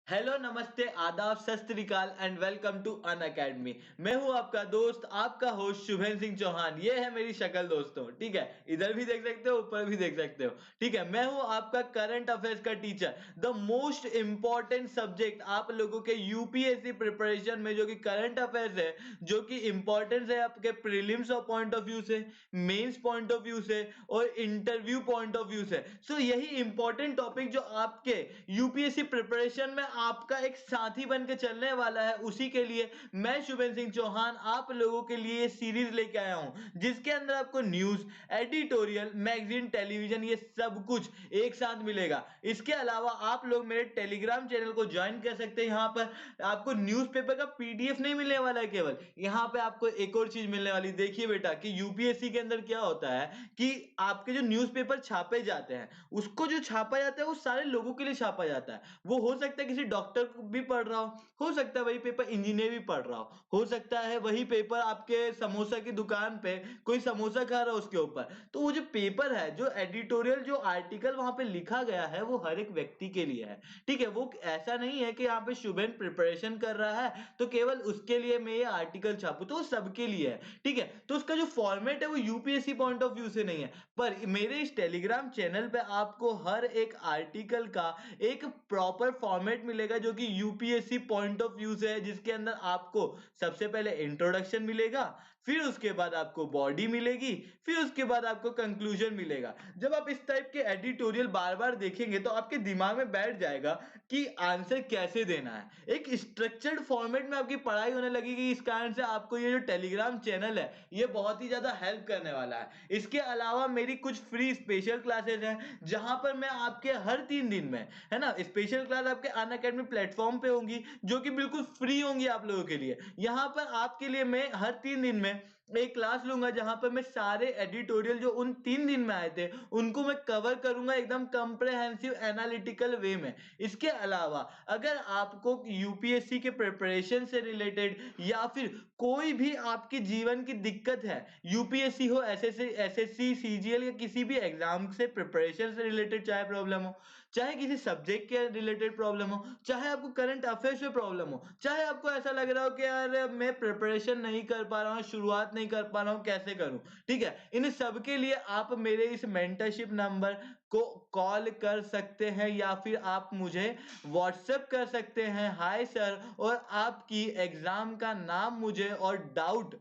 Hello नमस्ते आदाब सत श्री अकाल and welcome to Unacademy. मैं हूं आपका दोस्त आपका होस्ट शुभेन सिंह चौहान। ये है मेरी शक्ल दोस्तों, ठीक है। इधर भी देख सकते हो, ऊपर भी देख सकते हो, ठीक है। मैं हूं आपका करंट अफेयर्स का teacher. The most important subject आप लोगों के यूपीएससी प्रिपरेशन में, जो कि करंट अफेयर्स है, जो कि इंपॉर्टेंस है आपके prelims of point of view से, मेंस पॉइंट ऑफ व्यू से और इंटरव्यू पॉइंट ऑफ व्यू से। सो यही इंपॉर्टेंट टॉपिक जो आपके यूपीएससी प्रिपरेशन में आपका एक साथी बन के चलने वाला है, उसी के लिए मैं शुभेन सिंह चौहान आप लोगों के लिए ये सीरीज लेके आया हूं, जिसके अंदर आपको न्यूज, एडिटोरियल, मैगजीन, टेलीविजन, ये सब कुछ एक साथ मिलेगा। इसके अलावा आप लोग मेरे टेलीग्राम चैनल को ज्वाइन कर सकते हैं। यहाँ पर आपको न्यूज़पेपर का पीडीएफ नहीं मिलने वाला है, केवल यहाँ पे आपको एक और चीज मिलने वाली। देखिए बेटा कि यूपीएससी के अंदर क्या होता है कि आपके जो न्यूज़पेपर छापे जाते हैं, उसको जो छापा जाता है वो सारे लोगों के लिए छापा जाता है। वो हो सकता है किसी डॉक्टर भी पढ़ रहा हो सकता है वही पेपर इंजीनियर भी पढ़ रहा हो सकता है वही पेपर आपके समोसा की दुकान पे कोई समोसा खा रहा हो उसके ऊपर। तो वो जो पेपर है, जो एडिटोरियल, जो आर्टिकल वहां पे लिखा गया है, वो हर एक व्यक्ति के लिए है, ठीक है। वो ऐसा नहीं है कि यहाँ पे शुभेन प्रिपरेशन कर रहा है तो केवल उसके लिए मैं ये आर्टिकल छापू, तो वो सबके लिए है, ठीक है। तो उसका जो फॉर्मेट है वो यूपीएससी पॉइंट ऑफ व्यू से नहीं है, पर मेरे इस टेलीग्राम चैनल पे आपको हर एक आर्टिकल का एक प्रॉपर फॉर्मेट मिलेगा, जो कि यूपीएससी पॉइंट ऑफ व्यू से है, जिसके अंदर आपको सबसे पहले इंट्रोडक्शन मिलेगा, फिर उसके बाद आपको बॉडी मिलेगी, फिर उसके बाद आपको कंक्लूजन मिलेगा। जब आप इस टाइप के एडिटोरियल बार बार देखेंगे तो आपके दिमाग में बैठ जाएगा कि आंसर कैसे देना है। एक स्ट्रक्चर्ड फॉर्मेट में आपकी पढ़ाई होने लगेगी। इस कारण से आपको ये जो टेलीग्राम चैनल है, ये बहुत ही ज्यादा हेल्प करने वाला है। इसके अलावा मेरी कुछ फ्री स्पेशल क्लासेस हैं, जहां पर मैं आपके हर 3 दिन में, है ना, स्पेशल क्लास आपके अन अकेडमी प्लेटफॉर्म पे होंगी, जो कि बिल्कुल फ्री होंगी आप लोगों के लिए। यहां पर आपके लिए मैं हर 3 दिन में एक क्लास लूंगा, जहां पर मैं सारे एडिटोरियल जो उन 3 दिन में आए थे उनको मैं कवर करूंगा एकदम कंप्रेहेंसिव एनालिटिकल वे में। इसके अलावा अगर आपको यूपीएससी के प्रिपरेशन से रिलेटेड या फिर कोई भी आपके जीवन की दिक्कत है, यूपीएससी हो, एसएससी, एसएससी, सीजीएल या किसी भी एग्जाम से प्रिपरेशन से रिलेटेड चाहे प्रॉब्लम हो, चाहे किसी सब्जेक्ट के रिलेटेड प्रॉब्लम हो, चाहे आपको करंट अफेयर्स में प्रॉब्लम हो, चाहे आपको ऐसा लग रहा हो कि यार मैं प्रिपरेशन नहीं कर पा रहा हूँ, शुरुआत नहीं कर पा रहा हूँ, कैसे करूं, ठीक है। इन सब के लिए आप मेरे इस मेंटरशिप नंबर को कॉल कर सकते हैं या फिर आप मुझे व्हाट्सएप कर सकते हैं, हाय सर, और आपकी एग्जाम का नाम मुझे और डाउट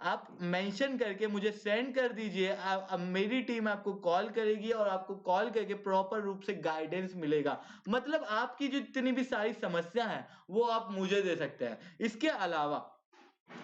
आप मेंशन करके मुझे सेंड कर दीजिए। अब मेरी टीम आपको कॉल करेगी और आपको कॉल करके प्रॉपर रूप से गाइडेंस मिलेगा। मतलब आपकी जो जितनी भी सारी समस्या है वो आप मुझे दे सकते हैं। इसके अलावा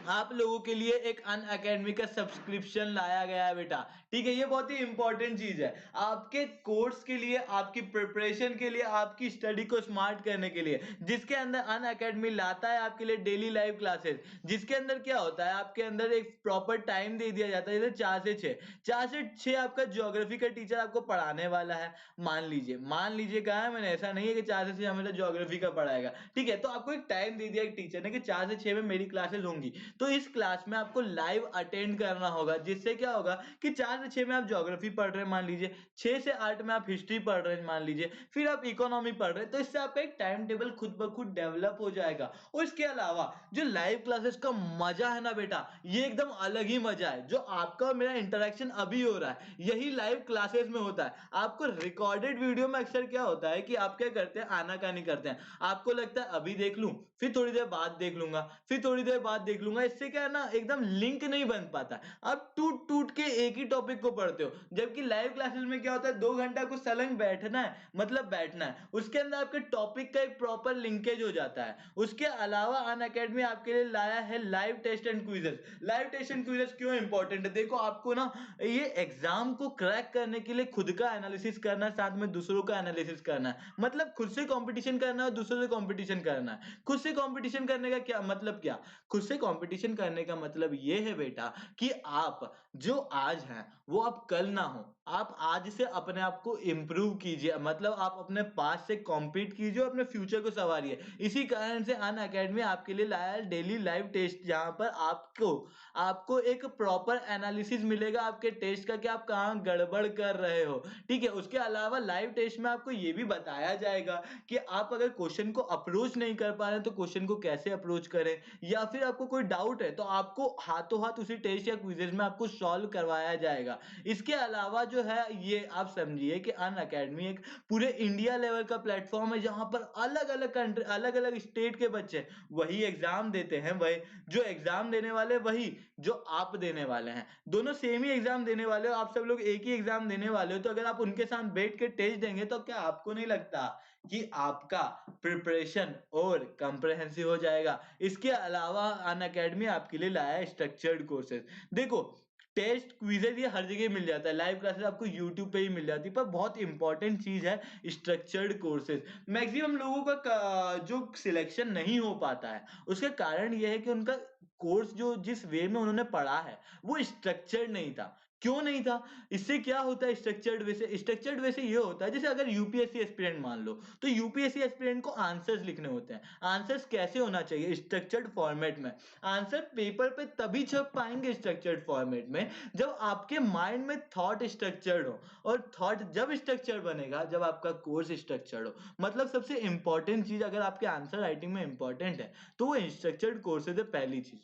आप लोगों के लिए एक अन अकेडमी का सब्सक्रिप्शन लाया गया है बेटा, ठीक है। ये बहुत ही इंपॉर्टेंट चीज है आपके कोर्स के लिए, आपकी प्रिपरेशन के लिए, आपकी स्टडी को स्मार्ट करने के लिए, जिसके अंदर अन अकेडमी लाता है आपके लिए डेली लाइव क्लासेस, जिसके अंदर क्या होता है, आपके अंदर एक प्रॉपर टाइम दे दिया जाता है, जैसे 4 से 6 आपका ज्योग्राफी का टीचर आपको पढ़ाने वाला है। मान लीजिए कहा है मैंने, ऐसा नहीं है कि 4 से 6 हमेशा ज्योग्राफी का पढ़ाएगा, ठीक है। तो आपको एक टाइम दे दिया एक टीचर ने कि 4 से 6 में मेरी क्लासेस होंगी, तो इस क्लास में आपको लाइव अटेंड करना होगा, जिससे क्या होगा कि 4 से 6 में आप ज्योग्राफी पढ़ रहे हैं मान लीजिए, 6 से 8 में आप हिस्ट्री पढ़ रहे हैं मान लीजिए, फिर आप इकोनॉमी पढ़ रहे हैं, तो इससे आपका एक टाइम टेबल खुद ब खुद डेवलप हो जाएगा। और इसके अलावा जो लाइव क्लासेस का मजा है ना बेटा, ये एकदम अलग ही मजा है। जो आपका और मेरा इंटरेक्शन अभी हो रहा है, यही लाइव क्लासेस में होता है। आपको रिकॉर्डेड वीडियो में अक्सर क्या होता है कि आप क्या करते हैं, आनाकानी करते हैं। आपको लगता है अभी देख लूं, फिर थोड़ी देर बाद देख लूंगा, फिर थोड़ी देर बाद देख लूंगा। इससे क्या है ना, एकदम लिंक नहीं बन पाता। आप टूट टूट के एक ही टॉपिक को पढ़ते हो, जबकि लाइव क्लासेस में क्या होता है, 2 घंटा को सलंग बैठना है, मतलब बैठना है, उसके अंदर आपके टॉपिक का एक प्रॉपर लिंकेज हो जाता है। उसके अलावा अन अकेडमी आपके लिए लाया है live test and quizzes. Live test and quizzes क्यों इंपॉर्टेंट है, देखो आपको ना ये एग्जाम को क्रैक करने के लिए खुद का एनालिसिस करना है, साथ में दूसरों का एनालिसिस करना है। मतलब खुद से कंपटीशन करना है और दूसरों से कंपटीशन करना है। खुद से कंपटीशन करने का क्या मतलब, क्या खुद से कंपटीशन करने का मतलब ये है बेटा कि आप जो आज हैं वो आप कल ना हो। आप आज से अपने आप को इम्प्रूव कीजिए, मतलब आप अपने पास से कॉम्पीट कीजिए, अपने फ्यूचर को संवारिए। इसी कारण से अन अकेडमी आपके लिए लाया है डेली लाइव टेस्ट, जहां पर आपको आपको एक प्रॉपर एनालिसिस मिलेगा आपके टेस्ट का कि आप कहाँ गड़बड़ कर रहे हो। ठीक है, उसके अलावा लाइव टेस्ट में आपको ये भी बताया जाएगा कि आप अगर क्वेश्चन को अप्रोच नहीं कर पा रहे हैं तो क्वेश्चन को कैसे अप्रोच करें, या फिर आपको कोई डाउट है तो आपको हाथों हाथ उसी टेस्ट या क्विजेज में आपको सॉल्व करवाया जाएगा। इसके अलावा जो है ये आप समझिए कि अन अकेडमी एक पूरे इंडिया लेवल का प्लेटफॉर्म है, जहां पर अलग अलग कंट्री, अलग अलग स्टेट के बच्चे वही एग्जाम देते हैं, वही जो एग्जाम देने वाले वही जो आप देने वाले हैं, दोनों सेम ही एग्जाम देने वाले हो, आप सब लोग एक ही एग्जाम देने वाले हो। तो अगर आप उनके साथ बैठ के टेस्ट देंगे तो क्या आपको नहीं लगता कि आपका प्रिपरेशन और कंप्रहेंसिव हो जाएगा। इसके अलावा अन अकेडमी आपके लिए लाया है स्ट्रक्चर्ड कोर्सेज। देखो, टेस्ट क्विजेज ये हर जगह मिल जाता है, लाइव क्लासेस आपको यूट्यूब पे ही मिल जाती है, पर बहुत इंपॉर्टेंट चीज है स्ट्रक्चर्ड कोर्सेज। मैक्सिमम लोगों का जो सिलेक्शन नहीं हो पाता है उसका कारण यह है कि उनका कोर्स जो जिस वे में उन्होंने पढ़ा है वो स्ट्रक्चर्ड नहीं था। क्यों नहीं था? इससे क्या होता है स्ट्रक्चर्ड वे से? स्ट्रक्चर्ड वे से ये होता है, जैसे अगर यूपीएससी एस्पिरेंट मान लो, तो यूपीएससी एस्पिरेंट को आंसर्स लिखने होते हैं। आंसर्स कैसे होना चाहिए? स्ट्रक्चर्ड फॉर्मेट में। आंसर पेपर पे तभी छप पाएंगे स्ट्रक्चर्ड फॉर्मेट में जब आपके माइंड में थॉट स्ट्रक्चर्ड हो, और थॉट जब स्ट्रक्चर बनेगा जब आपका कोर्स स्ट्रक्चर्ड हो। मतलब सबसे इंपॉर्टेंट चीज अगर आपके आंसर राइटिंग में इंपॉर्टेंट है तो वो स्ट्रक्चर्ड कोर्सेज है, पहली चीज।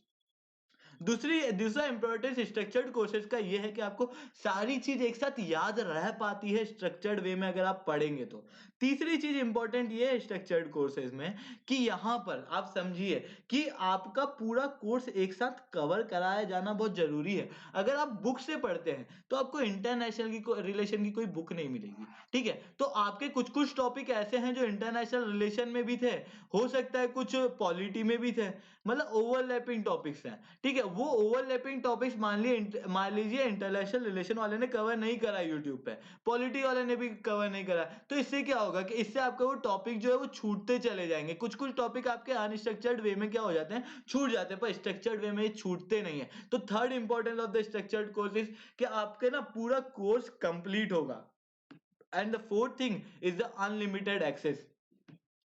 दूसरा इंपॉर्टेंस स्ट्रक्चर्ड कोर्सेज का ये है कि आपको सारी चीज एक साथ याद रह पाती है स्ट्रक्चर्ड वे में अगर आप पढ़ेंगे तो। तीसरी चीज इंपॉर्टेंट ये है स्ट्रक्चर्ड कोर्सेज में कि यहाँ पर आप समझिए कि आपका पूरा कोर्स एक साथ कवर कराया जाना बहुत जरूरी है। अगर आप बुक से पढ़ते हैं तो आपको इंटरनेशनल की रिलेशन की कोई बुक नहीं मिलेगी। ठीक है, तो आपके कुछ कुछ टॉपिक ऐसे हैं जो इंटरनेशनल रिलेशन में भी थे, हो सकता है कुछ पॉलिटी में भी थे, मतलब ओवरलैपिंग टॉपिक्स हैं। ठीक है, वो ओवरलैपिंग टॉपिक्स मान लीजिए इंटरनेशनल रिलेशन वाले ने कवर नहीं करा यूट्यूब पे, पॉलिटी वाले ने भी कवर नहीं करा, तो इससे क्या होगा कि इससे आपका वो टॉपिक जो है वो छूटते चले जाएंगे। कुछ कुछ टॉपिक आपके अनस्ट्रक्चर्ड वे में क्या हो जाते हैं, छूट जाते हैं, पर स्ट्रक्चर्ड वे में ये छूटते नहीं है। तो third importance of the structured course is कि आपके ना पूरा कोर्स कंप्लीट होगा। And the fourth thing is the unlimited access.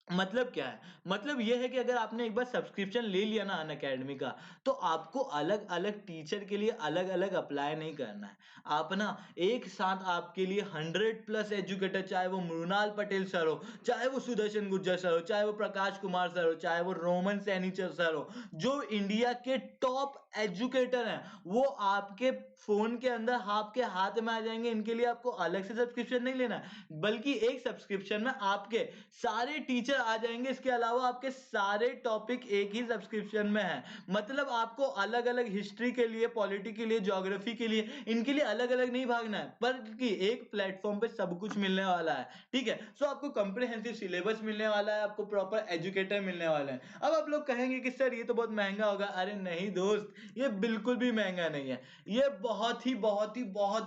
मतलब क्या है? मतलब यह है कि अगर आपने एक बार सब्सक्रिप्शन ले लिया ना अन अकेडमी का, तो आपको अलग अलग टीचर के लिए अलग अलग अप्लाई नहीं करना है। आप ना एक साथ आपके लिए 100+ एजुकेटर, चाहे वो मृणाल पटेल सर हो, चाहे वो सुदर्शन गुर्जर सर हो, चाहे वो प्रकाश कुमार सर हो, चाहे वो रोमन सैनी सर हो, जो इंडिया के टॉप एजुकेटर हैं, वो आपके फोन के अंदर आपके हाथ में आ जाएंगे। इनके लिए आपको अलग से सब्सक्रिप्शन नहीं लेना है, बल्कि एक सब्सक्रिप्शन में आपके सारे टीचर आ जाएंगे। इसके अलावा आपके सारे टॉपिक एक ही सब्सक्रिप्शन में है। मतलब आपको अलग अलग हिस्ट्री के लिए, पॉलिटी के लिए, ज्योग्राफी के लिए, इनके लिए अलग अलग नहीं भागना है, बल्कि एक प्लेटफॉर्म पे सब कुछ मिलने वाला है। ठीक है, सो आपको कंप्रिहेंसिव सिलेबस मिलने वाला है, आपको प्रॉपर एजुकेटर मिलने वाले हैं। अब आप लोग कहेंगे कि सर ये तो बहुत महंगा होगा। अरे नहीं दोस्त, ये बिल्कुल भी महंगा नहीं है, ये बहुत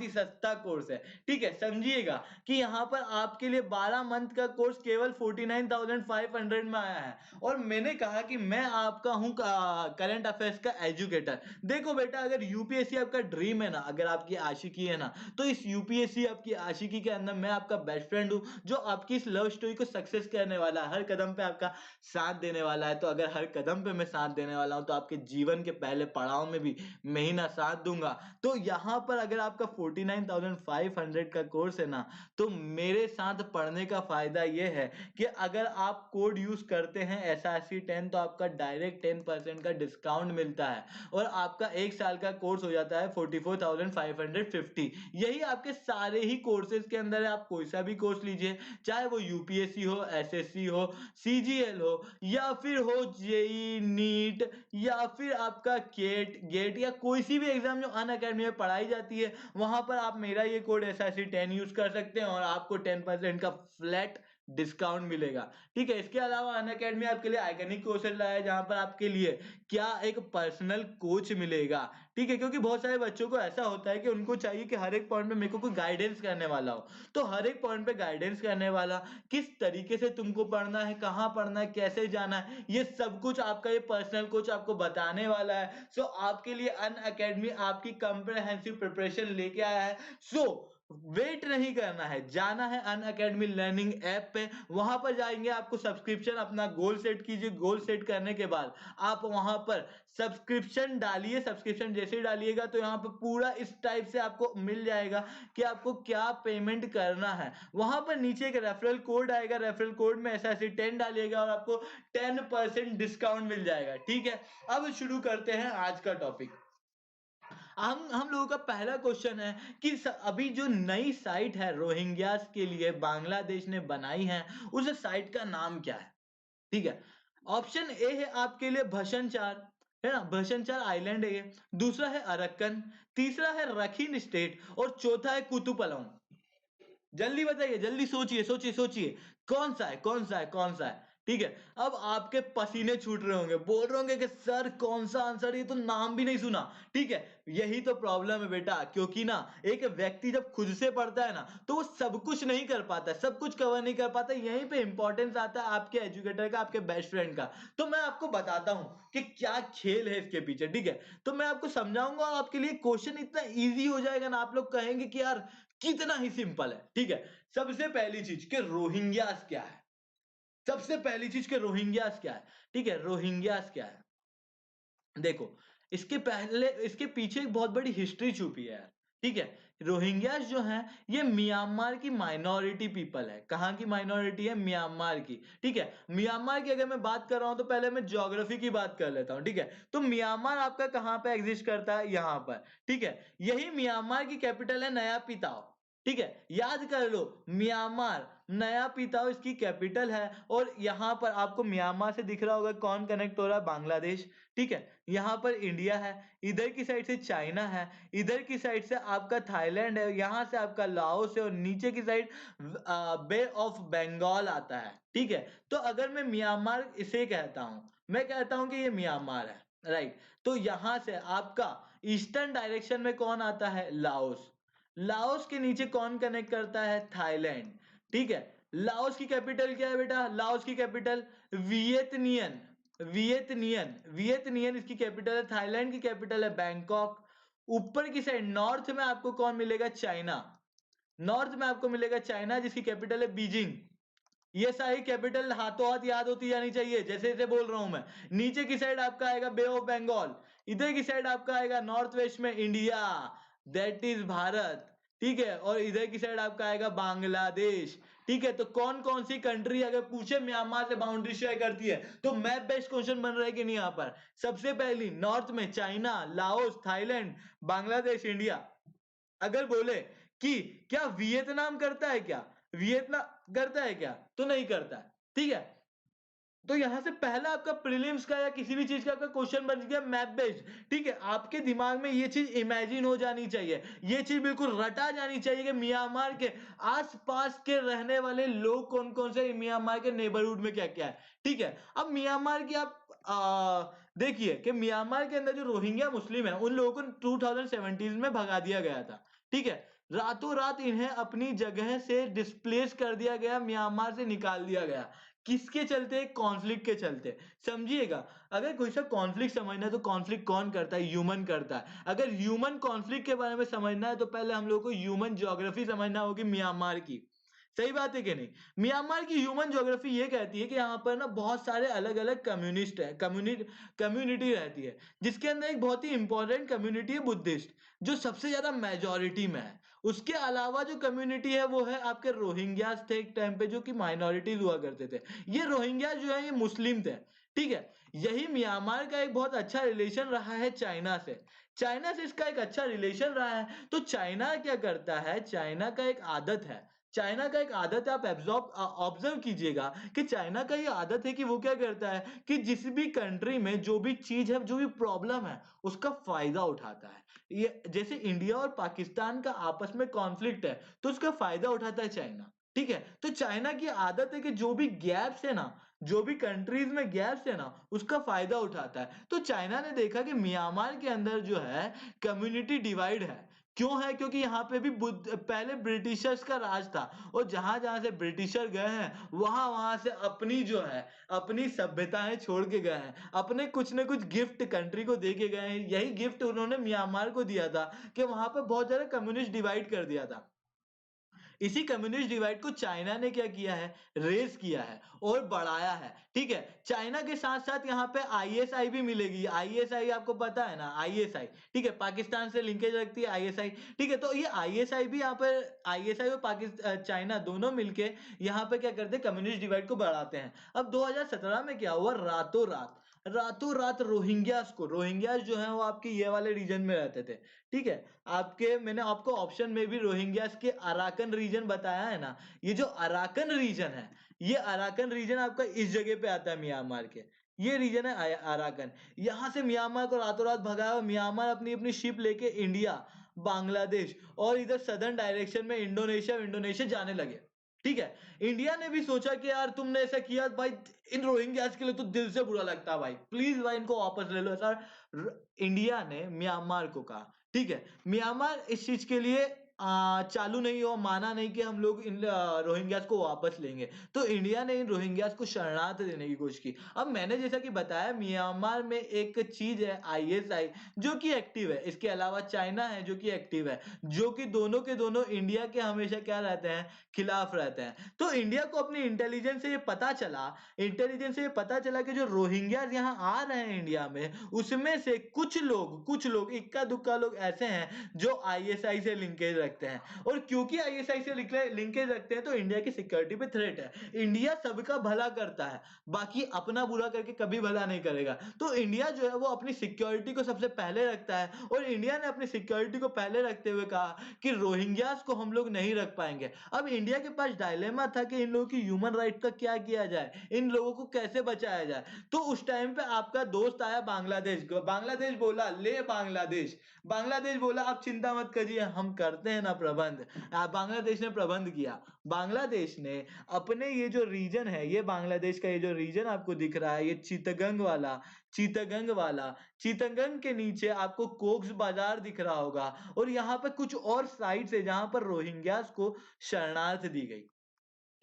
ही सस्ता कोर्स है। ठीक है, समझिएगा कि यहाँ पर आपके लिए 12 मंथ का कोर्स केवल 49,500 में आया है। और मैंने कहा कि मैं आपका हूँ करंट अफेयर्स का एजुकेटर। देखो बेटा, अगर यूपीएससी आपका ड्रीम है ना, अगर आपकी आशिकी है ना, तो इस यूपीएससी आपकी आशिकी के अंदर मैं आपका बेस्ट फ्रेंड हूँ, जो आपकी इस लव स्टोरी को सक्सेस करने वाला है, हर कदम पे आपका साथ देने वाला है। तो अगर हर कदम पे मैं साथ देने वाला हूँ, तो आपके जीवन के पहले पड़ाव में भी मैं ही ना साथ दूंगा। तो यहाँ पर अगर आपका 49,500 का कोर्स है ना, तो मेरे साथ पढ़ने का फायदा यह है कि अगर आप कोड यूज करते हैं SRC10, तो आपका डायरेक्ट 10% का डिस्काउंट मिलता है, और आपका एक साल का कोर्स हो जाता है 44,550। यही आपके सारे ही कोर्सेज के अंदर है। आप कोई सा भी कोर्स लीजिए, चाहे वो यूपीएससी हो, एसएससी हो, सीजीएल हो, या फिर हो जेई नीट, या फिर आपका गेट या कोई सी भी एग्जाम जो अन अकेडमी में पढ़ाई जाती है, वहां पर आप मेरा ये कोड SRC10 यूज कर सकते हैं और आपको 10% का फ्लैट डिस्काउंट मिलेगा। ठीक है, इसके अलावा अनअकैडमी आपके लिए आइकॉनिक कोर्सेज लाया है, जहां पर आपके लिए क्या एक पर्सनल कोच मिलेगा। ठीक है, क्योंकि बहुत सारे बच्चों को ऐसा होता है कि उनको चाहिए कि हर एक पॉइंट में मेरे को कोई गाइडेंस करने वाला हो, तो हर एक पॉइंट पे गाइडेंस करने वाला, किस तरीके से तुमको पढ़ना है, कहाँ पढ़ना है, कैसे जाना है, ये सब कुछ आपका ये पर्सनल कोच आपको बताने वाला है। सो आपके लिए अनअकैडमी आपकी कंप्रहेंसिव प्रिपरेशन लेके आया है। सो वेट नहीं करना है, जाना है अनअकैडमी लर्निंग ऐप पे, वहां पर जाएंगे, आपको सब्सक्रिप्शन अपना गोल सेट कीजिए, गोल सेट करने के बाद आप वहां पर सब्सक्रिप्शन डालिए। सब्सक्रिप्शन जैसे ही डालिएगा तो यहाँ पर पूरा इस टाइप से आपको मिल जाएगा कि आपको क्या पेमेंट करना है। वहां पर नीचे एक रेफरल कोड आएगा, रेफरल कोड में ऐसा ऐसे 10 डालिएगा और आपको 10% डिस्काउंट मिल जाएगा। ठीक है, अब शुरू करते हैं आज का टॉपिक। हम लोगों का पहला क्वेश्चन है कि अभी जो नई साइट है रोहिंग्यास के लिए बांग्लादेश ने बनाई है, उस साइट का नाम क्या है? ठीक है, ऑप्शन ए है आपके लिए भशनचार, है ना, भशनचार आइलैंड है ये। दूसरा है अरक्कन, तीसरा है रखीन स्टेट और चौथा है कुतुपलम। जल्दी बताइए, जल्दी सोचिए सोचिए सोचिए, कौन सा है, कौन सा है, कौन सा है? ठीक है, अब आपके पसीने छूट रहे होंगे, बोल रहे होंगे कि सर कौन सा आंसर, ये तो नाम भी नहीं सुना। ठीक है, यही तो प्रॉब्लम है बेटा, क्योंकि ना एक व्यक्ति जब खुद से पढ़ता है ना तो वो सब कुछ नहीं कर पाता, सब कुछ कवर नहीं कर पाता। यहीं पे इंपॉर्टेंस आता है आपके एजुकेटर का, आपके बेस्ट फ्रेंड का। तो मैं आपको बताता हूं कि क्या खेल है इसके पीछे। ठीक है, तो मैं आपको समझाऊंगा और आपके लिए क्वेश्चन इतना इजी हो जाएगा ना, आप लोग कहेंगे कि यार कितना ही सिंपल है। ठीक है, सबसे पहली चीज के रोहिंग्यास क्या है, सबसे पहली चीज के रोहिंग्यास क्या है। ठीक है, रोहिंग्यास क्या है, देखो, इसके पहले इसके पीछे एक बहुत बड़ी हिस्ट्री छुपी है यार। ठीक है, रोहिंग्यास जो है ये म्यांमार की माइनॉरिटी पीपल है। कहाँ की माइनॉरिटी है? म्यांमार की। ठीक है, म्यांमार की अगर मैं बात कर रहा हूं तो पहले मैं ज्योग्राफी की बात कर लेता हूं। ठीक है, तो म्यांमार आपका कहाँ पे एग्जिस्ट करता है? यहाँ पर। ठीक है, यही म्यांमार की कैपिटल है नया पिताओ। ठीक है, याद कर लो, म्यांमार नया पिताओ इसकी कैपिटल है। और यहाँ पर आपको म्यांमार से दिख रहा होगा कौन कनेक्ट हो रहा है? बांग्लादेश। ठीक है, यहाँ पर इंडिया है, इधर की साइड से चाइना है, इधर की साइड से आपका थाईलैंड है, यहाँ से आपका लाओस है और नीचे की साइड बे ऑफ बंगाल आता है। ठीक है, तो अगर मैं म्यांमार इसे कहता हूं, मैं कहता हूं कि ये म्यांमार है, राइट। तो यहां से आपका ईस्टर्न डायरेक्शन में कौन आता है? लाओस। लाओस के नीचे कौन कनेक्ट करता है? थाईलैंड। ठीक है, लाओस की कैपिटल क्या है बेटा? लाओस की कैपिटल वियतनियन, वियतनियन, वियतनियन इसकी कैपिटल है। थाईलैंड की कैपिटल है बैंकॉक। ऊपर की साइड नॉर्थ में आपको कौन मिलेगा? चाइना। नॉर्थ में आपको मिलेगा चाइना जिसकी कैपिटल है बीजिंग। ये सारी कैपिटल हाथों हाथ याद होती जानी चाहिए, जैसे जैसे बोल रहा हूं मैं। नीचे की साइड आपका आएगा बे ऑफ बंगाल, इधर की साइड आपका आएगा नॉर्थ वेस्ट में इंडिया, दैट इज भारत। ठीक है, और इधर की साइड आपका आएगा बांग्लादेश। ठीक है, तो कौन कौन सी कंट्री अगर पूछे म्यांमार से बाउंड्री शेयर करती है तो मैप बेस्ड क्वेश्चन बन रहा है कि नहीं? यहाँ पर सबसे पहली नॉर्थ में China, Laos, Thailand, Bangladesh, India. अगर बोले कि क्या वियतनाम करता है, क्या वियतनाम करता है क्या? तो नहीं करता है। ठीक है, तो यहां से पहला आपका प्रीलिम्स का या किसी भी चीज का आपका क्वेश्चन बन गया मैप बेस्ड। ठीक है, आपके दिमाग में ये चीज इमेजिन हो जानी चाहिए, ये चीज बिल्कुल रटा जानी चाहिए कि म्यांमार के आसपास के रहने वाले लोग कौन कौन से, म्यांमार के नेबरहुड में क्या क्या है। ठीक है, अब म्यांमार की आप देखिए कि म्यांमार के अंदर जो रोहिंग्या मुस्लिम है उन लोगों को 2017 में भगा दिया गया था। ठीक है, रातों रात इन्हें अपनी जगह से डिस्प्लेस कर दिया गया, म्यांमार से निकाल दिया गया। किसके चलते? कॉन्फ्लिक्ट के चलते। समझिएगा, अगर कोई सा कॉन्फ्लिक्ट समझना है तो कॉन्फ्लिक्ट कौन करता है? ह्यूमन करता है। अगर ह्यूमन कॉन्फ्लिक्ट के बारे में समझना है तो पहले हम लोग को ह्यूमन ज्योग्राफी समझना होगी म्यांमार की। सही बात है कि नहीं? म्यांमार की ह्यूमन ज्योग्राफी ये कहती है कि यहाँ पर ना बहुत सारे अलग अलग कम्युनिस्ट है, कम्युनिटी रहती है, जिसके अंदर एक बहुत ही इंपॉर्टेंट कम्युनिटी है बुद्धिस्ट, जो सबसे ज्यादा मेजोरिटी में है। उसके अलावा जो कम्युनिटी है वो है आपके रोहिंग्यास थे एक टाइम पे, जो कि माइनॉरिटीज हुआ करते थे। ये रोहिंग्यास जो है ये मुस्लिम थे। ठीक है, यही म्यांमार का एक बहुत अच्छा रिलेशन रहा है चाइना से, चाइना से इसका एक अच्छा रिलेशन रहा है। तो चाइना क्या करता है? चाइना का एक आदत है, चाइना का एक आदत है, आप ऑब्जर्व कीजिएगा कि चाइना का ये आदत है कि वो क्या करता है कि जिस भी कंट्री में जो भी चीज है, जो भी प्रॉब्लम है, उसका फायदा उठाता है। ये जैसे इंडिया और पाकिस्तान का आपस में कॉन्फ्लिक्ट है तो उसका फायदा उठाता है चाइना। ठीक है? तो चाइना की आदत है कि जो भी गैप्स है ना, जो भी कंट्रीज़ में गैप्स है ना, उसका फ़ायदा उठाता है। तो चाइना ने देखा कि म्यांमार के अंदर जो है कम्युनिटी डिवाइड है। क्यों है? क्योंकि यहाँ पे भी पहले ब्रिटिशर्स का राज था और जहाँ-जहाँ से ब्रिटिशर गए हैं, वहाँ-वहाँ से अपनी जो है, अपनी सभ्यताएँ छोड़ के गए हैं। अपने कुछ न कुछ गिफ्ट कंट्री को दे के गए हैं। यही गिफ्ट उन्होंने म्यांमार को दिया था कि वहाँ पे बहुत ज़्यादा कम्युनिस्ट डिवाइड कर दिया था। इसी कम्युनिस्ट डिवाइड को चाइना ने क्या किया है, रेज़ किया है और बढ़ाया है, ठीक है? चाइना के साथ-साथ यहाँ पे आईएसआई भी मिलेगी। आईएसआई आपको पता है ना, आईएसआई, ठीक है? पाकिस्तान से लिंकेज रखती है आईएसआई, ठीक है? तो ये आईएसआई भी यहाँ पर आईएसआई और चाइना दोनों मिलके यहाँ पे क्या करते हैं, कम्युनिस्ट डिवाइड को बढ़ाते हैं। अब 2017 में क्या हुआ, रातों-रात रोहिंग्यास जो हैं वो आपके ये वाले रीजन में रहते थे, ठीक है? मैंने आपको ऑप्शन में भी रोहिंग्यास के अराकन रीजन बताया है ना, ये जो अराकन रीजन है, ये अराकन रीजन आपका इस जगह पे आता है म्यांमार के। ये रीजन है अराकन। यहाँ से म्यांमार को रातों रात भगाया और म्यांमार अपनी अपनी शिप लेके इंडिया, बांग्लादेश और इधर सदर्न डायरेक्शन में इंडोनेशिया जाने लगे। ठीक है, इंडिया ने भी सोचा कि यार तुमने ऐसा किया भाई, इन रोहिंग्यास के लिए तो दिल से बुरा लगता है भाई, प्लीज भाई इनको वापस ले लो। ऐसा इंडिया ने म्यांमार को कहा, ठीक है? म्यांमार इस चीज के लिए चालू नहीं हुआ, माना नहीं कि हम लोग इन रोहिंग्यास को वापस लेंगे। तो इंडिया ने इन रोहिंग्यास को शरणार्थ देने की कोशिश की। अब मैंने जैसा कि बताया, म्यांमार में एक चीज है आईएसआई जो कि एक्टिव है, इसके अलावा चाइना है जो कि एक्टिव है, जो कि दोनों के दोनों इंडिया के हमेशा क्या रहते हैं, खिलाफ रहते हैं। तो इंडिया को अपनी इंटेलिजेंस से ये पता चला कि जो रोहिंग्यास यहाँ आ रहे हैं इंडिया में, उसमें से कुछ लोग इक्का दुक्का लोग ऐसे हैं जो आईएसआई से लिंकेज रखते हैं। और क्योंकि आईएसआई से लिंकेज रखते हैं तो इंडिया की सिक्योरिटी पे थ्रेट है। इंडिया सबका भला करता है, बाकी अपना बुरा करके कभी भला नहीं करेगा। तो इंडिया जो है वो अपनी सिक्योरिटी को सबसे पहले रखता है, और इंडिया ने अपनी सिक्योरिटी को पहले रखते हुए कहा कि रोहिंग्यास को हम लोग नहीं रख पाएंगे। अब इंडिया के पास डायलेमा था कि इन लोगों की ह्यूमन राइट का क्या किया जाए, इन लोगों को कैसे बचाया जाए। तो उस टाइम पे आपका दोस्त आया बांग्लादेश को, बांग्लादेश बोला ले बांग्लादेश बोला आप चिंता मत करिए, हम करते हैं ना प्रबंध। बांग्लादेश ने प्रबंध किया। बांग्लादेश ने अपने ये जो रीजन है, ये बांग्लादेश का ये जो रीजन आपको दिख रहा है, ये चितगंग के नीचे आपको कोक्स बाजार दिख रहा होगा, और यहाँ पे कुछ और साइट्स है जहां पर रोहिंग्यास को शरणार्थ दी गई।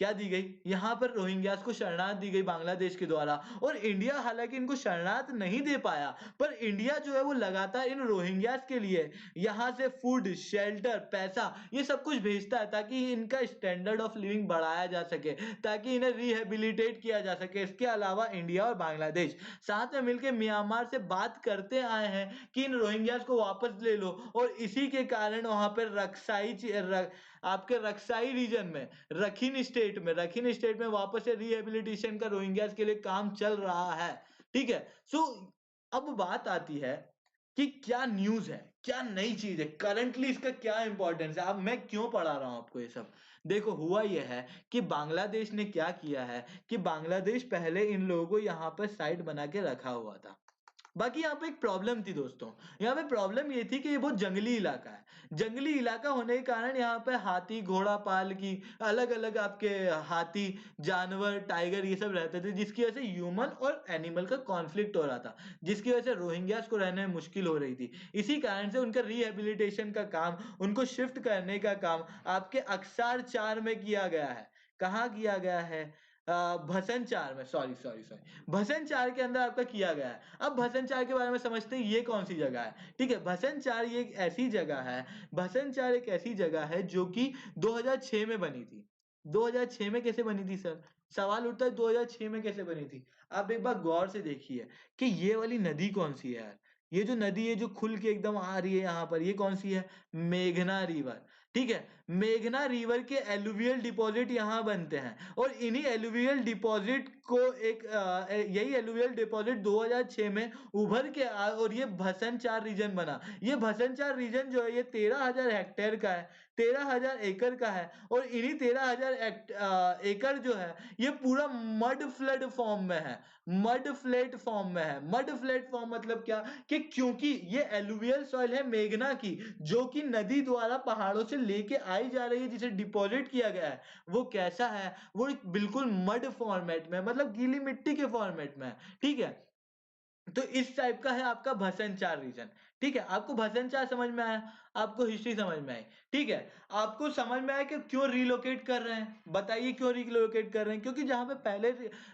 क्या दी गई? यहाँ पर रोहिंग्यास को शरणार्थ दी गई बांग्लादेश के द्वारा। और इंडिया हालांकि इनको शरणार्थ नहीं दे पाया, पर इंडिया जो है वो लगातार इन रोहिंग्यास के लिए यहाँ से फूड, शेल्टर, पैसा, ये सब कुछ भेजता है ताकि इनका स्टैंडर्ड ऑफ लिविंग बढ़ाया जा सके, ताकि इन्हें रिहेबिलिटेट किया जा सके। इसके अलावा इंडिया और बांग्लादेश साथ में मिलकर म्यांमार से बात करते आए हैं कि इन रोहिंग्यास को वापस ले लो, और इसी के कारण वहां पर आपके रक्साई रीजन में, रखीन स्टेट में वापस से रिहेबिलिटेशन का रोहिंग्यास के लिए काम चल रहा है। ठीक है? सो अब बात आती है कि क्या न्यूज़ है, क्या नई चीज़ है, करंटली इसका क्या इंपॉर्टेंस है। अब मैं क्यों पढ़ा रहा हूँ आपको ये सब? देखो, हुआ ये है कि बांग्लादेश ने क्या किया है कि बांग्लादेश पहले इन लोगों को यहाँ पर साइट बना के रखा हुआ था। बाकी यहाँ पे एक प्रॉब्लम थी दोस्तों, यहाँ पे प्रॉब्लम ये थी कि ये बहुत जंगली इलाका है। जंगली इलाका होने के कारण यहाँ पे हाथी, घोड़ा पाल की अलग-अलग आपके हाथी, जानवर, टाइगर ये सब रहते थे, जिसकी वजह से ह्यूमन और एनिमल का कॉन्फ्लिक्ट हो रहा था, जिसकी वजह से रोहिंग्यास को रहने में मुश्किल हो रही थी। इसी कारण से उनका रिहैबिलिटेशन का काम, उनको शिफ्ट करने का काम आपके अक्सार 4 में किया गया है। कहाँ किया गया है? भसन 4 में, सॉरी, भसन 4 के अंदर आपका किया गया है। अब भसन 4 के बारे में समझते हैं, ये कौन सी जगह है। ठीक है, भसन 4 एक ऐसी जगह है जो कि 2006 में बनी थी। 2006 में कैसे बनी थी सर? सवाल उठता है 2006 में कैसे बनी थी? आप एक बार गौर से देखिए कि ये वाली नदी कौन सी है यार? ये जो नदी है जो खुल के एकदम आ रही है यहाँ पर, ये कौन सी है? मेघना रिवर। ठीक है, मेघना रिवर के एलुवियल डिपॉजिट यहाँ बनते हैं, और इन्हीं एलुवियल डिपॉजिट को यही एलुवियल डिपॉजिट 2006 में उभर के और ये भसन 4 रीजन बना। ये भसन 4 रीजन जो है ये 13,000 हेक्टेयर का है, 13,000 एकड़ का है, और इन्हीं 13,000 एकड़ जो है ये पूरा मड फ्लड फॉर्म में है। मड फ्लैट फॉर्म मतलब क्या, कि क्योंकि ये एलुवियल सॉइल है मेघना की, जो कि नदी द्वारा पहाड़ों से लेके उठाई जा रही है, जिसे डिपॉजिट किया गया है, वो कैसा है? वो एक बिल्कुल मड फॉर्मेट में, मतलब गीली मिट्टी के फॉर्मेट में है, ठीक है? तो इस टाइप का है आपका भसनचार रीजन, ठीक है? आपको भसनचार समझ में आया, आपको हिस्ट्री समझ में आई, ठीक है? आपको समझ में आया कि क्यों रिलोकेट कर रहे हैं? बताइए क्यों रिलोकेट कर रहे हैं? क्योंकि जहां पे पहले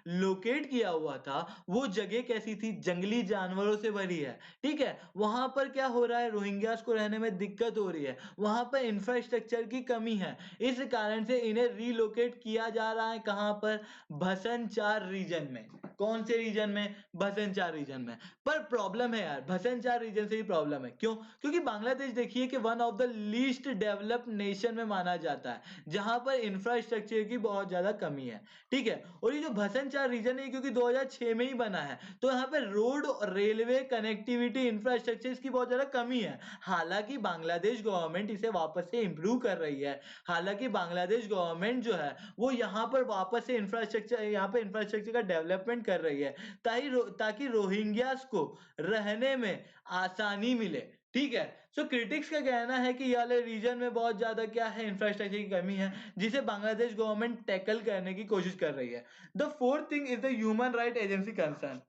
लोकेट किया हुआ था, वो जगह कैसी थी? जंगली जानवरों से भरी है, ठीक है? वहां पर क्या हो रहा है? रोहिंग्यास को रहने में दिक्कत हो रही है, वहां पर इंफ्रास्ट्रक्चर की कमी है, इस कारण से इन्हें रिलोकेट किया जा रहा है। कहां पर? भसनचार रीजन में। कौन से रीजन में? भसनचार रीजन में। पर प्रॉब्लम है यार, भसनचार रीजन से ही प्रॉब्लम है। क्यों? क्योंकि बांग्लादेश देखिए कि one of the least developed nation में माना जाता है, जहां पर इंफ्रास्ट्रक्चर की बहुत ज्यादा कमी है, ठीक है? और ये जो भसनचार रीजन है, क्योंकि 2006 में ही बना है, तो यहाँ पे रोड, रेलवे कनेक्टिविटी, इंफ्रास्ट्रक्चर इसकी बहुत ज्यादा कमी है। हालांकि बांग्लादेश गवर्नमेंट इसे वापस से इंप्रूव कर रही है, हालांकि बांग्लादेश गवर्नमेंट जो है वो यहाँ पर वापस से इंफ्रास्ट्रक्चर का डेवलपमेंट कर रही है, ताकि रोहिंग्यास को रहने में आसानी मिले, ठीक है? सो क्रिटिक्स का कहना है कि ये वाले रीजन में बहुत ज्यादा क्या है? इंफ्रास्ट्रक्चर की कमी है, जिसे बांग्लादेश गवर्नमेंट टैकल करने की कोशिश कर रही है। The fourth thing is the human right agency concern.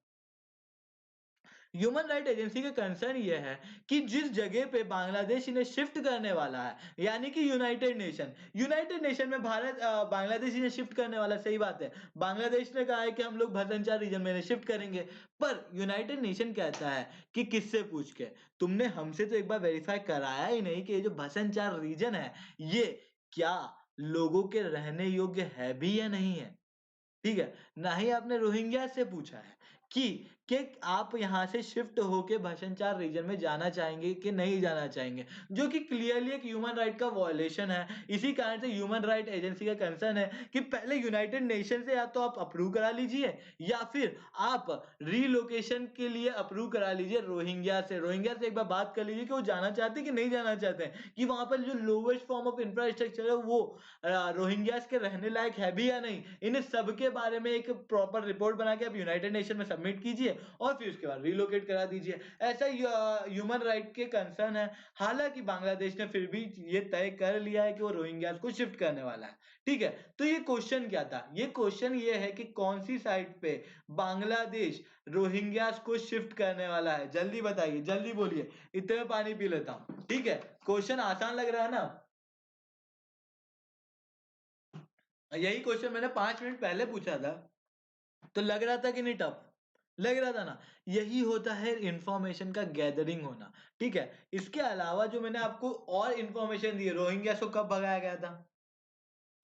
Human right agency का कंसर्न यह है कि जिस जगह पे बांग्लादेश इन्हें शिफ्ट करने वाला है, यानी कि यूनाइटेड नेशन में बांग्लादेश इन्हें शिफ्ट करने वाला, सही बात है, बांग्लादेश ने कहा है कि हम लोग भसनचार रीजन में इन्हें शिफ्ट करेंगे, पर यूनाइटेड नेशन कहता है कि किससे पूछ के? तुमने हमसे तो एक बार वेरीफाई कराया ही नहीं कि ये जो भसनचार रीजन है, ये क्या लोगों के रहने योग्य है भी या नहीं है, ठीक है? ना ही आपने रोहिंग्या से पूछा है कि आप यहाँ से शिफ्ट होके भसनचार रीजन में जाना चाहेंगे कि नहीं जाना चाहेंगे, जो कि क्लियरली एक ह्यूमन राइट का वॉयलेशन है। इसी कारण से ह्यूमन राइट एजेंसी का कंसर्न है कि पहले यूनाइटेड नेशन से या तो आप अप्रूव करा लीजिए, या फिर आप रीलोकेशन के लिए अप्रूव करा लीजिए रोहिंग्या से एक बार बात कर लीजिए कि वो जाना चाहते हैं कि नहीं जाना चाहते हैं, कि वहां पर जो लोवेस्ट फॉर्म ऑफ इंफ्रास्ट्रक्चर है वो रोहिंग्यास के रहने लायक है भी या नहीं। इन सबके बारे में एक प्रॉपर रिपोर्ट बना के आप यूनाइटेड नेशन में सबमिट कीजिए और फिर उसके बाद रिलोकेट करा दीजिए। ऐसा ह्यूमन राइट के कंसर्न है। हालांकि बांग्लादेश ने फिर भी ये तय कर लिया है कि वो रोहिंग्यास को शिफ्ट करने वाला है, ठीक है? तो ये क्वेश्चन क्या था? ये क्वेश्चन ये है कि कौन सी साइट पे बांग्लादेश रोहिंग्यास को शिफ्ट करने वाला है? जल्दी बताइए, जल्दी बोलिए, इतने में पानी पी लेता हूं, ठीक है? क्वेश्चन आसान लग रहा है ना? यही क्वेश्चन मैंने 5 मिनट पहले पूछा था, तो लग रहा था कि नहीं टफ? लग रहा था ना? यही होता है इंफॉर्मेशन का गैदरिंग होना, ठीक है? इसके अलावा जो मैंने आपको और इंफॉर्मेशन दी है, रोहिंग्या को कब भगाया गया था,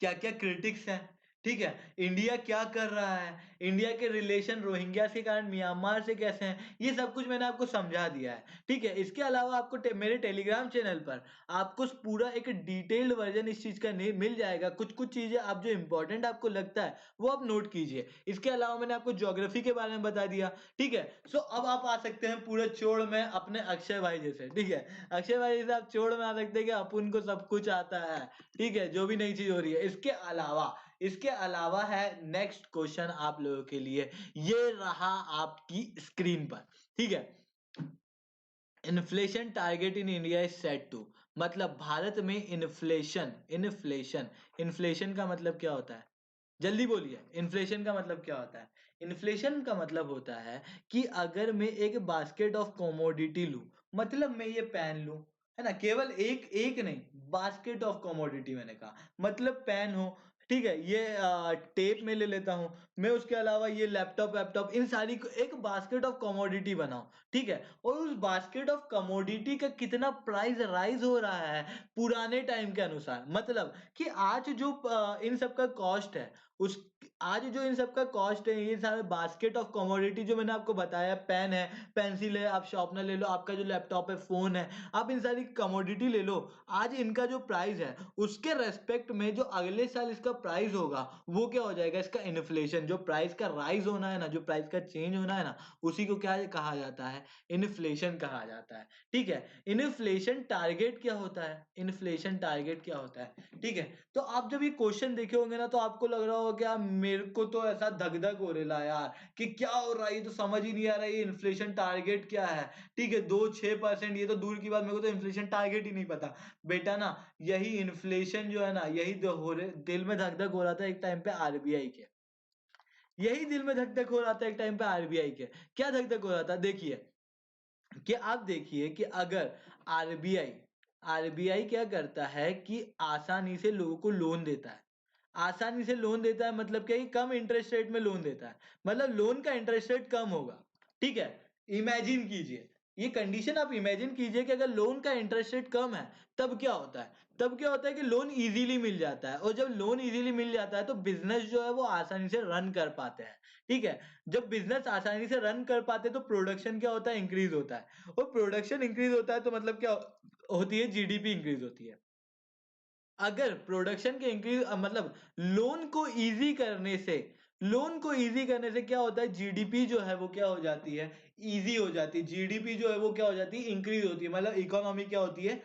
क्या क्या क्रिटिक्स हैं, ठीक है? इंडिया क्या कर रहा है, इंडिया के रिलेशन रोहिंग्या के कारण म्यांमार से कैसे हैं, ये सब कुछ मैंने आपको समझा दिया है, ठीक है? इसके अलावा आपको मेरे टेलीग्राम चैनल पर आपको पूरा एक डिटेल्ड वर्जन इस चीज का मिल जाएगा। कुछ कुछ चीजें आप जो इंपॉर्टेंट आपको लगता है वो आप नोट कीजिए। इसके अलावा मैंने आपको ज्योग्राफी के बारे में बता दिया, ठीक है? सो अब आप आ सकते हैं पूरे चोड़ में अपने अक्षय भाई जैसे, ठीक है? अक्षय भाई जैसे आप चोड़ में आ सकते हैं कि अपन को सब कुछ आता है, ठीक है? जो भी नई चीज हो रही है। इसके अलावा है नेक्स्ट क्वेश्चन आप लोगों के लिए, ये रहा आपकी स्क्रीन पर, ठीक है? Inflation target in India is set to, मतलब भारत में इन्फ्लेशन का मतलब क्या होता है? जल्दी बोलिए, इन्फ्लेशन का मतलब क्या होता है? इन्फ्लेशन का मतलब होता है कि अगर मैं एक बास्केट ऑफ कमोडिटी लूं, मतलब मैं ये पेन लूं, है ना? केवल एक एक नहीं, बास्केट ऑफ कमोडिटी मैंने कहा, मतलब पेन हो, ठीक है? ये टेप में ले लेता हूं मैं, उसके अलावा ये लैपटॉप वैपटॉप, इन सारी को एक बास्केट ऑफ कमोडिटी बनाओ, ठीक है? और उस बास्केट ऑफ कमोडिटी का कितना प्राइस राइज हो रहा है पुराने टाइम के अनुसार, मतलब कि आज जो इन सब का कॉस्ट है, उस आज जो इन सब का कॉस्ट है, ये सारे बास्केट ऑफ कमोडिटी जो मैंने आपको बताया, पेन है, पेंसिल है, आप शॉर्पनर ले लो, आपका जो लैपटॉप है, फोन है, आप इन सारी कमोडिटी ले लो, आज इनका जो प्राइस है उसके रेस्पेक्ट में जो अगले साल इसका प्राइस होगा वो क्या हो जाएगा? इसका इन्फ्लेशन, जो प्राइस का राइज होना है ना, जो प्राइस का चेंज होना है ना, उसी को क्या कहा जाता है? इन्फ्लेशन कहा जाता है, ठीक है? इन्फ्लेशन टारगेट क्या होता है? इन्फ्लेशन टारगेट क्या होता है, ठीक है? तो आप जब ये क्वेश्चन देखे होंगे ना, तो आपको लग रहा होगा कि आप मेरे को तो ऐसा धक-धक हो रेला यार कि क्या हो रहा है, ये तो समझ ही नहीं आ रहा है, ये इन्फ्लेशन टारगेट क्या है? ठीक है, 2-6% ये तो दूर की बात, मेरे को तो इन्फ्लेशन टारगेट ही नहीं पता। बेटा ना, यही इन्फ्लेशन जो है ना, यही जो हो रहे दिल में धक-धक हो रहा था एक टाइम पे आरबीआई के। यही दिल में धक-धक हो रहा था एक टाइम पे आरबीआई के। क्या धक-धक हो रहा था? देखिए, कि आप देखिए कि अगर आरबीआई आरबीआई क्या करता है कि आसानी से लोगों को लोन देता है। आसानी से लोन देता है मतलब क्या, कि कम इंटरेस्ट रेट में लोन देता है। मतलब लोन का इंटरेस्ट रेट कम होगा। ठीक है? इमेजिन कीजिए, ये कंडीशन आप इमेजिन कीजिए कि अगर लोन का इंटरेस्ट रेट कम है, तब क्या होता है? तब क्या होता है कि लोन ईज़िली मिल जाता है, और जब लोन ईज़िली मिल जाता है तो बिज़नेस जो है वो आसानी से रन कर पाते हैं। ठीक है? जब बिज़नेस आसानी से रन कर पाते हैं तो प्रोडक्शन क्या होता है? इंक्रीज़ होता है। और प्रोडक्शन इंक्रीज़ होता है तो मतलब क्या होती है? जीडीपी इंक्रीज़ होती है। अगर प्रोडक्शन के इंक्रीज मतलब लोन को ईज़ी करने से क्या होता है? जीडीपी जो है वो क्या हो जाती है? ईज़ी हो जाती है। जीडीपी जो है वो क्या हो जाती है? इंक्रीज़ होती है। मतलब इकोनॉमी क्या होती है?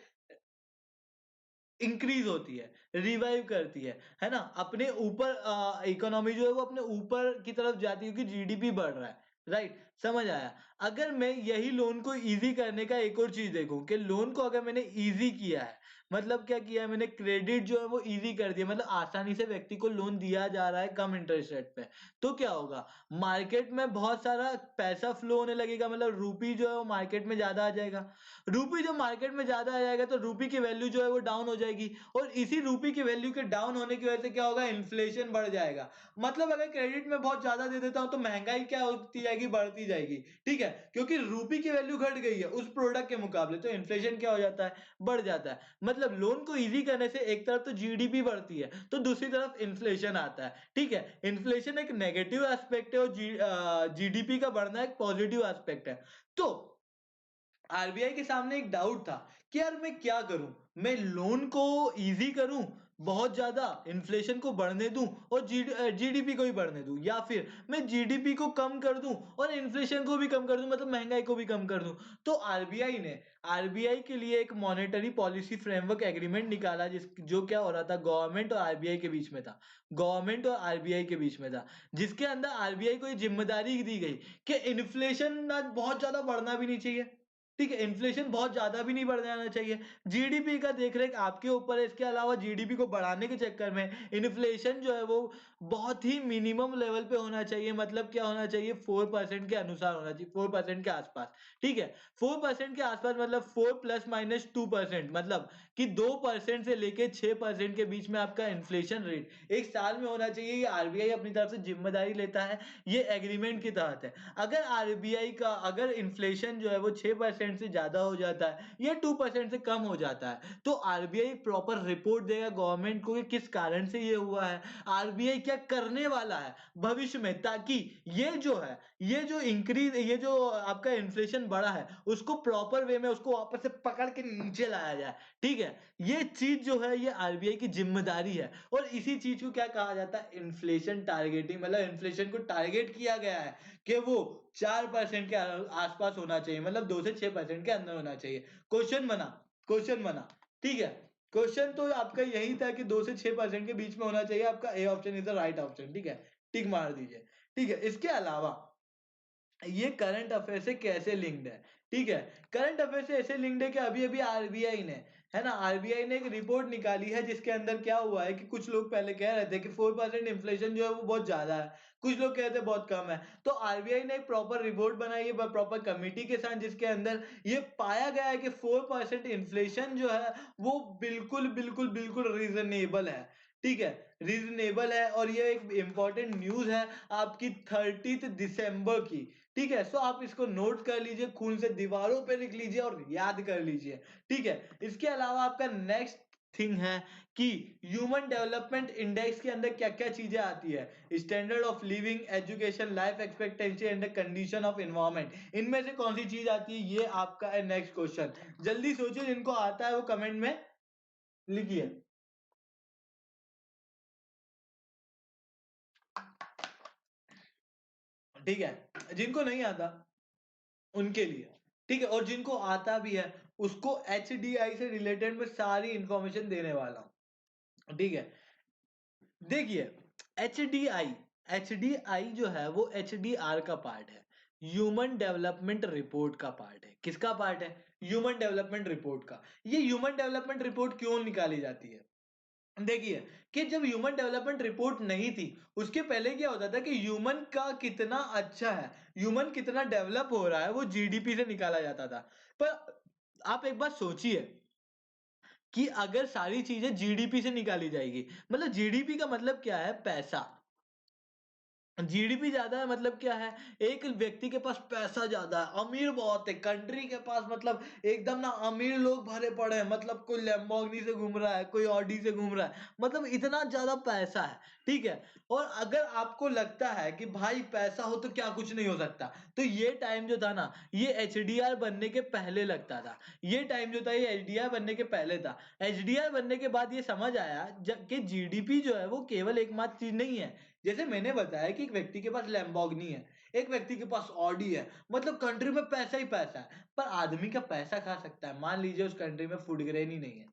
इंक्रीज़ होती है, रिवाइव करती है ना? अपने ऊपर इकोनॉमी जो है वो अपने ऊपर की तरफ जाती है क्योंकि जीडीपी बढ़ रहा है, राइट? समझ आया? अगर मैं यही लोन को ईज़ी करने का एक और चीज़ देखूँ कि लोन को अगर मैंने ईज़ी किया है, मतलब क्या किया है मैंने? क्रेडिट जो है वो ईज़ी कर दिया, मतलब आसानी से व्यक्ति को लोन दिया जा रहा है कम इंटरेस्ट रेट पे। तो क्या होगा? मार्केट में बहुत सारा पैसा फ्लो होने लगेगा, मतलब रूपी जो है वो मार्केट में ज़्यादा आ जाएगा। रूपी जब मार्केट में ज़्यादा आ जाएगा तो रूपी की वैल्यू जो है वो डाउन हो जाएगी, और इसी रूपी की वैल्यू के डाउन होने की वजह से क्या होगा? इन्फ्लेशन बढ़ जाएगा। मतलब अगर क्रेडिट में बहुत ज़्यादा दे देता हूँ तो महँगाई क्या होती जाएगी? बढ़ती जाएगी। ठीक है? क्योंकि रूपी की वैल्यू घट गई है उस प्रोडक्ट के मुकाबले, तो इन्फ्लेशन क्या हो जाता है? बढ़ जाता है। मतलब लोन को ईज़ी करने से एक तरफ तो जीडीपी बढ़ती है, तो दूसरी तरफ इन्फ्लेशन आता है। ठीक है? इन्फ्लेशन एक नेगेटिव एस्पेक्ट है और जीडीपी का बढ़ना एक पॉजिटिव एस्पेक्ट है। तो आरबीआई के सामने एक डाउट था कि यार मैं क्या करूं? मैं लोन को इजी करूं बहुत ज्यादा, इन्फ्लेशन को बढ़ने दूं और जीडीपी को भी बढ़ने दूं, या फिर मैं जीडीपी को कम कर दूं और इन्फ्लेशन को भी कम कर दूं, मतलब महंगाई को भी कम कर दूं। तो आरबीआई के लिए एक मॉनेटरी पॉलिसी फ्रेमवर्क एग्रीमेंट निकाला, जिस जो क्या हो रहा था? गवर्नमेंट और आरबीआई के बीच में था। गवर्नमेंट और आरबीआई के बीच में था, जिसके अंदर आरबीआई को ये जिम्मेदारी दी गई कि इन्फ्लेशन ना बहुत ज्यादा बढ़ना भी नहीं चाहिए। ठीक है, इन्फ्लेशन बहुत ज़्यादा भी नहीं बढ़ जाना चाहिए। जीडीपी का देख-रेख आपके ऊपर है, इसके अलावा जीडीपी को बढ़ाने के चक्कर में इन्फ्लेशन जो है वो बहुत ही मिनिमम लेवल पे होना चाहिए, मतलब क्या होना चाहिए? 4% के अनुसार होना चाहिए, 4% के आसपास, ठीक है? 4% के आसपास मतलब 4 प्लस माइनस 2%, मतलब कि 2% से लेके 6% के बीच में आपका इन्फ्लेशन रेट 1 साल में होना चाहिए। ये आरबीआई अपनी तरफ से ज़िम्मेदारी लेता है, ये एग्रीमेंट के तहत है। अगर इन्फ्लेशन जो है वो 6% से ज़्यादा हो जाता है या 2% से कम हो जाता है, तो आरबीआई प्रॉपर रिपोर्ट देगा गवर्नमेंट को कि किस कारण से ये हुआ है, आरबीआई क्या करने वाला है भविष्य में, ताकि ये जो आपका इन्फ्लेशन बढ़ा है, उसको प्रॉपर वे में उसको वापस से पकड़ के नीचे लाया जाए। ठीक है? ये चीज़ जो है ये आरबीआई की ज़िम्मेदारी है, और इसी चीज़ को क्या कहा जाता है? इन्फ्लेशन टारगेटिंग, मतलब इन्फ्लेशन को टारगेट किया गया है कि वो 4% के आसपास होना चाहिए, मतलब 2 से 6% के अंदर होना चाहिए। क्वेश्चन बना, ठीक है? क्वेश्चन तो आपका यही था कि 2 से 6% के बीच में होना चाहिए, आपका A option is the right option, ठीक है? टिक मार दीजिए, ठीक है? इसके अलावा ये करंट अफेयर से कैसे लिंक्ड है? ठीक है? करंट अफेयर से ऐसे लिंक्ड है कि अभी-अभी आरबीआई ने, है ना? आरबीआई ने एक रिपोर्ट निकाली है जिसके अंदर क्या हुआ है कि कुछ लोग पहले कह रहे थे कि 4% इन्फ्लेशन जो है वो बहुत ज़्यादा है, कुछ लोग कहते हैं बहुत कम है। तो आरबीआई ने एक प्रॉपर रिपोर्ट बनाई है प्रॉपर कमिटी के साथ, जिसके अंदर ये पाया गया है कि 4% इन्फ्लेशन जो है वो बिल्कुल रीज़नेबल है। ठीक है? रीज़नेबल है, और ये एक इम्पोर्टेंट न्यूज़ है आपकी 30th दिसंबर की। ठीक है? सो आप इसको नोट कर लीजिए, खून से दीवारों पे लिख लीजिए और याद कर लीजिए। ठीक है? इसके अलावा आपका नेक्स्ट थिंग है कि ह्यूमन डेवलपमेंट इंडेक्स के अंदर क्या-क्या चीज़ें आती है? Standard of living, education, life expectancy and the condition of environment. इनमें से कौन-सी चीज़ आती है? ये आपका है नेक्स्ट क्वेश्चन। जल्दी सोचिए, जिनको आता है वो कमेंट में लिखिए। ठीक है? जिनको नहीं आता उनके लिए, ठीक है? और जिनको आता भी है उसको एचडीआई से रिलेटेड मैं सारी इन्फॉर्मेशन देने वाला हूँ, ठीक है? देखिए, एचडीआई HDI जो है वो HDR का पार्ट है, ह्यूमन डेवलपमेंट रिपोर्ट का पार्ट है। किसका पार्ट है? ह्यूमन डेवलपमेंट रिपोर्ट का। ये ह्यूमन डेवलपमेंट रिपोर्ट क्यों निकाली जाती है? देखिए कि जब ह्यूमन डेवलपमेंट रिपोर्ट नहीं थी, उसके पहले क्या होता था कि ह्यूमन का कितना अच्छा है, ह्यूमन कितना डेवलप हो रहा है, वो जीडीपी से निकाला जाता था। पर आप एक बात सोचिए कि अगर सारी चीजें जीडीपी से निकाली जाएगी, मतलब जीडीपी का मतलब क्या है? पैसा। जीडीपी ज्यादा है मतलब क्या है? एक व्यक्ति के पास पैसा ज्यादा है, अमीर बहुत है, कंट्री के पास मतलब एकदम ना अमीर लोग भरे पड़े हैं, मतलब कोई लैम्बोर्गिनी से घूम रहा है, कोई ऑडी से घूम रहा है, मतलब इतना ज्यादा पैसा है। ठीक है। और अगर आपको लगता है कि भाई पैसा हो तो क्या कुछ नहीं हो सकता, तो ये टाइम जो था ना, ये एचडीआर बनने के पहले लगता था। ये टाइम जो था ये एचडीआर बनने के पहले था। एचडीआर बनने के बाद ये समझ आया कि जीडीपी जो है वो केवल एकमात्र चीज नहीं है। जैसे मैंने बताया कि एक व्यक्ति के पास लैम्बोर्गिनी है, एक व्यक्ति के पास ऑडी है, मतलब कंट्री में पैसा ही पैसा है। पर आदमी का पैसा खा सकता है। मान लीजिए उस कंट्री में फूड ग्रेन ही नहीं है।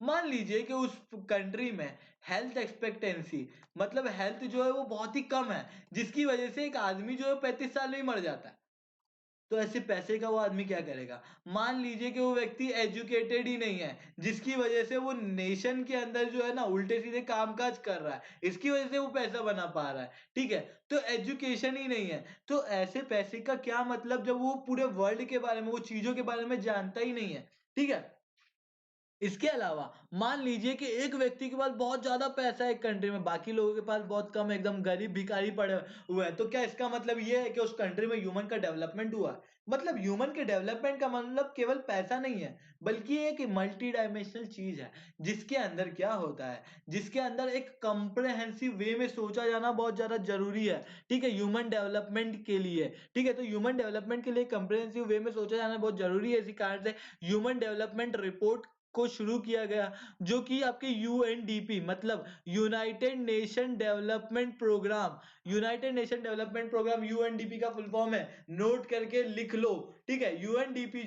मान लीजिए कि उस कंट्री में हेल्थ एक्सपेक्टेंसी, मतलब हेल्थ जो है वो बहुत ही कम है, जिसकी वजह से एक आदमी जो है 35 साल में ही मर जाता है। तो ऐसे पैसे का वो आदमी क्या करेगा? मान लीजिए कि वो व्यक्ति एजुकेटेड ही नहीं है, जिसकी वजह से वो नेशन के अंदर जो है ना उल्टे सीधे कामकाज कर रहा है, इसकी वजह से वो पैसा बना पा रहा है। ठीक है। तो एजुकेशन ही नहीं है, तो ऐसे पैसे का क्या मतलब जब वो पूरे वर्ल्ड के बारे में, वो चीजों के बारे में जानता ही नहीं है। ठीक है। इसके अलावा मान लीजिए कि एक व्यक्ति के पास बहुत ज्यादा पैसा है एक कंट्री में, बाकी लोगों के पास बहुत कम, एकदम गरीब भिखारी पड़े हुए हैं, तो क्या इसका मतलब ये है कि उस कंट्री में ह्यूमन का डेवलपमेंट हुआ? मतलब ह्यूमन के डेवलपमेंट का मतलब केवल पैसा नहीं है, बल्कि ये एक मल्टी डायमेंशनल चीज है, जिसके अंदर क्या होता है, जिसके अंदर एक कंप्रहेंसिव वे में सोचा जाना बहुत ज्यादा जरूरी है। ठीक है, ह्यूमन डेवलपमेंट के लिए। ठीक है, तो ह्यूमन डेवलपमेंट के लिए कंप्रहेंसिव वे में सोचा जाना बहुत जरूरी है। इसी कारण से ह्यूमन डेवलपमेंट रिपोर्ट को शुरू किया गया, जो कि आपके यूएनडीपी, मतलब United Nation Development Programme, United Nation Development Programme, UNDP का फुल फॉर्म है, नोट करके लिख लो। ठीक है। यूएनडीपी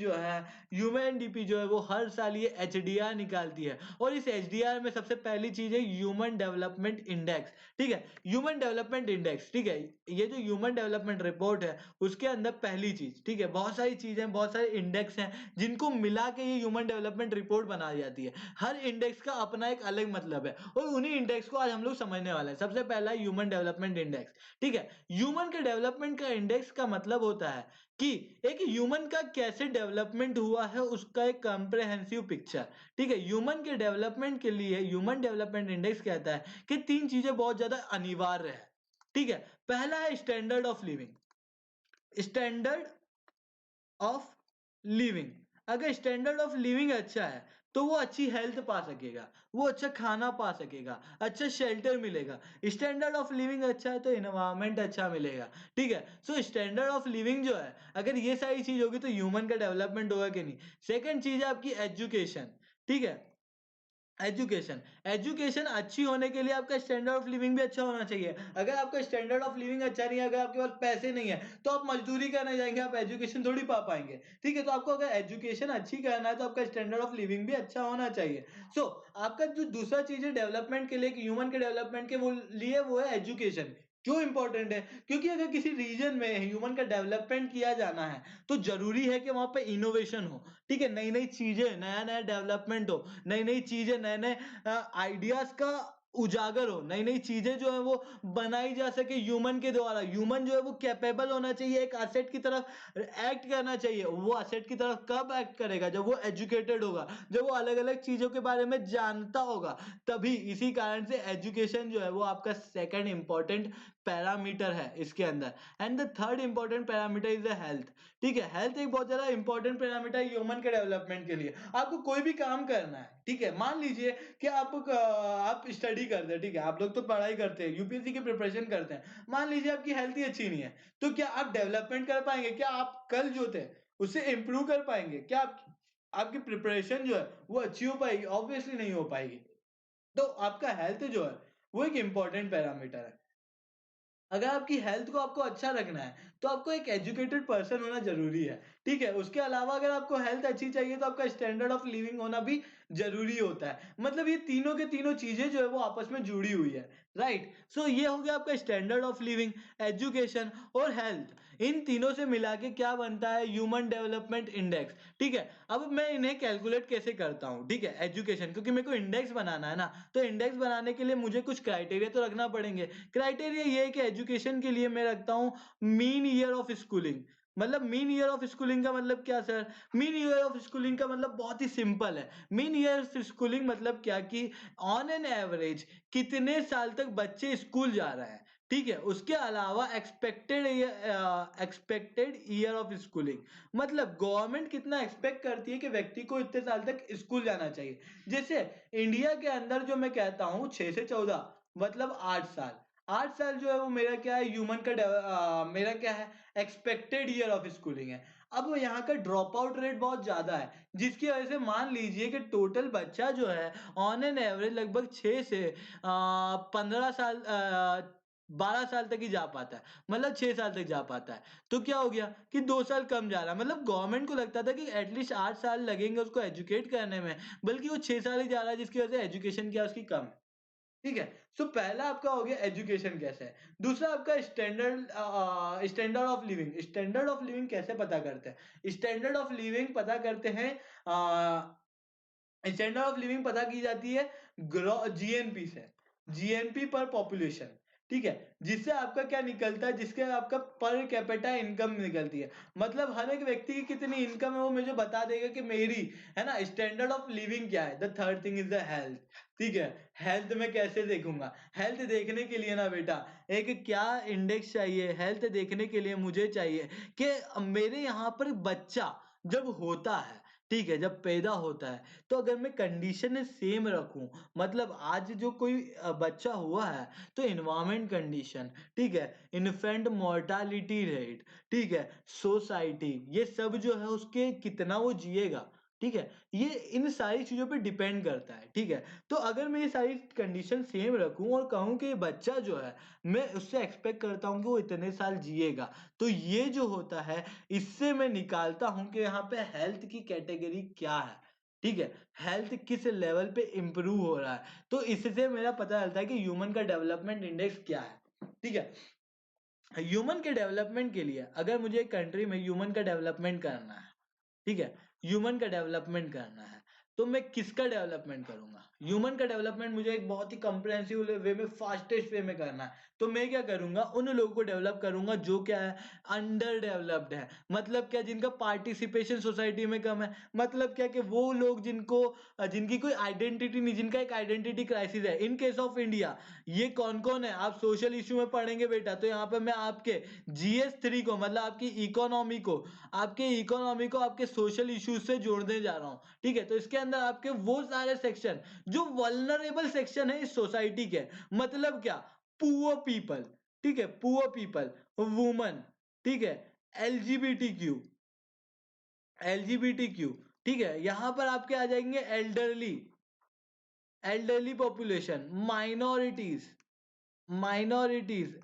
जो है वो हर साल ये एचडीआर निकालती है, और इस एचडीआर में सबसे पहली चीज है ह्यूमन डेवलपमेंट इंडेक्स। ठीक है, ह्यूमन डेवलपमेंट इंडेक्स। ठीक है, ये जो ह्यूमन डेवलपमेंट रिपोर्ट है उसके अंदर पहली चीज, ठीक है, बहुत सारी चीजें, बहुत सारे इंडेक्स हैं जिनको मिला के ये ह्यूमन डेवलपमेंट रिपोर्ट बनाई जाती है। हर इंडेक्स का अपना एक अलग मतलब है, और उन्हीं इंडेक्स को आज हम लोग समझने वाले हैं। सबसे पहला है ह्यूमन डेवलपमेंट इंडेक्स। ठीक है, ह्यूमन के डेवलपमेंट का इंडेक्स का मतलब होता है कि एक ह्यूमन का कैसे डेवलपमेंट हुआ है उसका एक कॉम्प्रहेंसिव पिक्चर। ठीक है, ह्यूमन के डेवलपमेंट के लिए ह्यूमन डेवलपमेंट इंडेक्स कहता है कि तीन चीजें बहुत ज्यादा अनिवार्य है। ठीक है, पहला है standard of living. Standard of living, अगर स्टैंडर्ड ऑफ लिविंग अच्छा है तो वो अच्छी हेल्थ पा सकेगा, वो अच्छा खाना पा सकेगा, अच्छा शेल्टर मिलेगा। स्टैंडर्ड ऑफ लिविंग अच्छा है तो इन्वायरमेंट अच्छा मिलेगा। ठीक है, सो स्टैंडर्ड ऑफ लिविंग जो है, अगर ये सारी चीज होगी तो ह्यूमन का डेवलपमेंट होगा कि नहीं। सेकंड चीज है आपकी एजुकेशन। ठीक है, एजुकेशन, एजुकेशन अच्छी होने के लिए आपका स्टैंडर्ड ऑफ लिविंग भी अच्छा होना चाहिए। अगर आपका स्टैंडर्ड ऑफ लिविंग अच्छा नहीं है, अगर आपके पास पैसे नहीं है, तो आप मजदूरी करने जाएंगे, आप एजुकेशन थोड़ी पा पाएंगे। ठीक है, तो आपको अगर एजुकेशन अच्छी करना है तो आपका स्टैंडर्ड ऑफ लिविंग भी अच्छा होना चाहिए। सो आपका जो दूसरा चीज है डेवलपमेंट के लिए, ह्यूमन के डेवलपमेंट के वो लिए, वो है एजुकेशन। क्यों इंपॉर्टेंट है? क्योंकि अगर किसी रीजन में ह्यूमन का डेवलपमेंट किया जाना है तो जरूरी है कि वहां पे इनोवेशन हो। ठीक है, नई नई चीजें, नया नया डेवलपमेंट हो, नई नई चीजें, नए नए आइडियाज का उजागर हो, नई नई चीजें जो है वो बनाई जा सके ह्यूमन के द्वारा। ह्यूमन जो है वो कैपेबल होना चाहिए, एक असेट की तरफ एक्ट करना चाहिए। वो असेट की तरफ कब एक्ट करेगा? जब वो एजुकेटेड होगा, जब वो अलग अलग चीजों के बारे में जानता होगा, तभी। इसी कारण से एजुकेशन जो है वो आपका सेकंड इंपॉर्टेंट पैरामीटर है इसके अंदर। And the third important parameter is the health. ठीक है, हेल्थ एक बहुत ज्यादा इंपॉर्टेंट पैरामीटर है ह्यूमन के डेवलपमेंट के लिए। आपको कोई भी काम करना है, ठीक है, मान लीजिए कि आप स्टडी करते हैं, ठीक है, आप लोग तो पढ़ाई करते हैं, यूपीएससी की प्रिपरेशन करते हैं, मान लीजिए आपकी हेल्थ ही अच्छी नहीं है, तो क्या आप डेवलपमेंट कर पाएंगे? क्या आप कल जो थे उससे इंप्रूव कर पाएंगे? क्या आपकी प्रिपरेशन जो है वो अच्छी हो पाएगी? ऑब्वियसली नहीं हो पाएगी। तो आपका हेल्थ जो है वो एक इंपॉर्टेंट पैरामीटर है। अगर आपकी हेल्थ को आपको अच्छा रखना है तो आपको एक एजुकेटेड पर्सन होना जरूरी है। ठीक है, उसके अलावा अगर आपको हेल्थ अच्छी चाहिए तो आपका स्टैंडर्ड ऑफ लिविंग होना भी जरूरी होता है। मतलब ये तीनों के तीनों चीजें जो है वो आपस में जुड़ी हुई है। राइट। सो ये हो गया आपका स्टैंडर्ड ऑफ लिविंग, एजुकेशन और हेल्थ। इन तीनों से मिला के क्या बनता है, ह्यूमन डेवलपमेंट इंडेक्स। ठीक है, अब मैं इन्हें कैलकुलेट कैसे करता हूँ, ठीक है, एजुकेशन, क्योंकि मेरे को इंडेक्स बनाना है ना, तो इंडेक्स बनाने के लिए मुझे कुछ क्राइटेरिया तो रखना पड़ेंगे। क्राइटेरिया ये है कि एजुकेशन के लिए मैं रखता हूँ मीन ईयर ऑफ स्कूलिंग। मतलब मीन ईयर ऑफ स्कूलिंग का मतलब क्या sir? Mean year of schooling का मतलब बहुत ही सिंपल है। मीन ईयर ऑफ स्कूलिंग मतलब क्या कि ऑन एन एवरेज कितने साल तक बच्चे स्कूल जा रहे हैं, ठीक है, उसके अलावा एक्सपेक्टेड ईयर ऑफ स्कूलिंग, मतलब गवर्नमेंट कितना एक्सपेक्ट करती है कि व्यक्ति को इतने साल तक स्कूल जाना चाहिए। जैसे इंडिया के अंदर जो मैं कहता हूँ 6 से 14, मतलब 8 साल। 8 साल जो है वो मेरा क्या है, मेरा क्या है, एक्सपेक्टेड ईयर ऑफ स्कूलिंग है। अब यहाँ का ड्रॉप आउट रेट बहुत ज्यादा है, जिसकी वजह से मान लीजिए कि टोटल बच्चा जो है ऑन एन एवरेज लगभग 6 से 15 साल, 12 साल तक ही जा पाता है, मतलब 6 साल तक जा पाता है। तो क्या हो गया कि 2 साल कम जा रहा है, मतलब गवर्नमेंट को लगता था कि एटलीस्ट 8 साल लगेंगे उसको एजुकेट करने में, बल्कि वो 6 साल ही जा रहा है, जिसकी वजह से एजुकेशन क्या उसकी कम है। ठीक है। सो पहला आपका हो गया एजुकेशन कैसे है। दूसरा आपका standard of living. Standard of living कैसे पता करते हैं? स्टैंडर्ड ऑफ लिविंग पता करते हैं, स्टैंडर्ड ऑफ लिविंग पता की जाती है जीएनपी से, जीएनपी पर पॉपुलेशन। ठीक है, जिससे आपका क्या निकलता है, जिसके आपका पर कैपिटा इनकम निकलती है। मतलब हर एक व्यक्ति की कितनी इनकम है वो मुझे बता देगा कि मेरी, है ना, स्टैंडर्ड ऑफ लिविंग क्या है। The third thing is the health. ठीक है, हेल्थ में कैसे देखूंगा? हेल्थ देखने के लिए ना बेटा, एक क्या इंडेक्स चाहिए हेल्थ देखने के लिए, मुझे चाहिए कि मेरे यहाँ पर बच्चा जब होता है, ठीक है, जब पैदा होता है, तो अगर मैं कंडीशन सेम रखूं, मतलब आज जो कोई बच्चा हुआ है, तो इन्वायरमेंट कंडीशन, ठीक है, इन्फेंट मोर्टालिटी रेट, ठीक है, सोसाइटी, ये सब जो है उसके कितना वो जिएगा, ठीक है, ये इन सारी चीजों पे डिपेंड करता है। ठीक है, तो अगर मैं ये सारी कंडीशन सेम रखूं और कहूं कि बच्चा जो है, मैं उससे एक्सपेक्ट करता हूं कि वो इतने साल जिएगा, तो ये जो होता है, इससे मैं निकालता हूं कि यहाँ पे हेल्थ की कैटेगरी क्या है। ठीक है, हेल्थ किस लेवल पे इंप्रूव हो रहा है, तो इससे मेरा पता चलता है कि ह्यूमन का डेवलपमेंट इंडेक्स क्या है। ठीक है, ह्यूमन के डेवलपमेंट के लिए अगर मुझे एक कंट्री में ह्यूमन का डेवलपमेंट करना है, ठीक है, ह्यूमन का डेवलपमेंट करना है, तो मैं किसका डेवलपमेंट करूंगा? ह्यूमन का डेवलपमेंट मुझे एक बहुत ही कंप्रिहेंसिव वे में, फास्टेस्ट वे में करना है, तो मैं क्या करूंगा, उन लोगों को डेवलप करूंगा जो क्या है, अंडर डेवलप्ड है। मतलब क्या, जिनका पार्टिसिपेशन सोसाइटी में कम है। मतलब क्या कि वो लोग जिनकी कोई आइडेंटिटी नहीं, जिनका एक आइडेंटिटी क्राइसिस है। इन केस ऑफ इंडिया ये कौन कौन है, आप सोशल इश्यू में पढ़ेंगे बेटा, तो यहाँ पे मैं आपके GS3 को, मतलब आपकी इकोनॉमी को आपके सोशल इश्यूज से जोड़ने जा रहा हूँ। ठीक है, तो इसके अंदर आपके वो सारे सेक्शन जो वल्नरेबल सेक्शन है इस सोसाइटी के, मतलब क्या, पुअर पीपल, ठीक है, पुअर पीपल, वुमन, ठीक है, एलजीबीटी एलजीबीटी, ठीक है, यहां पर आपके आ जाएंगे elderly, elderly population, minorities, minorities,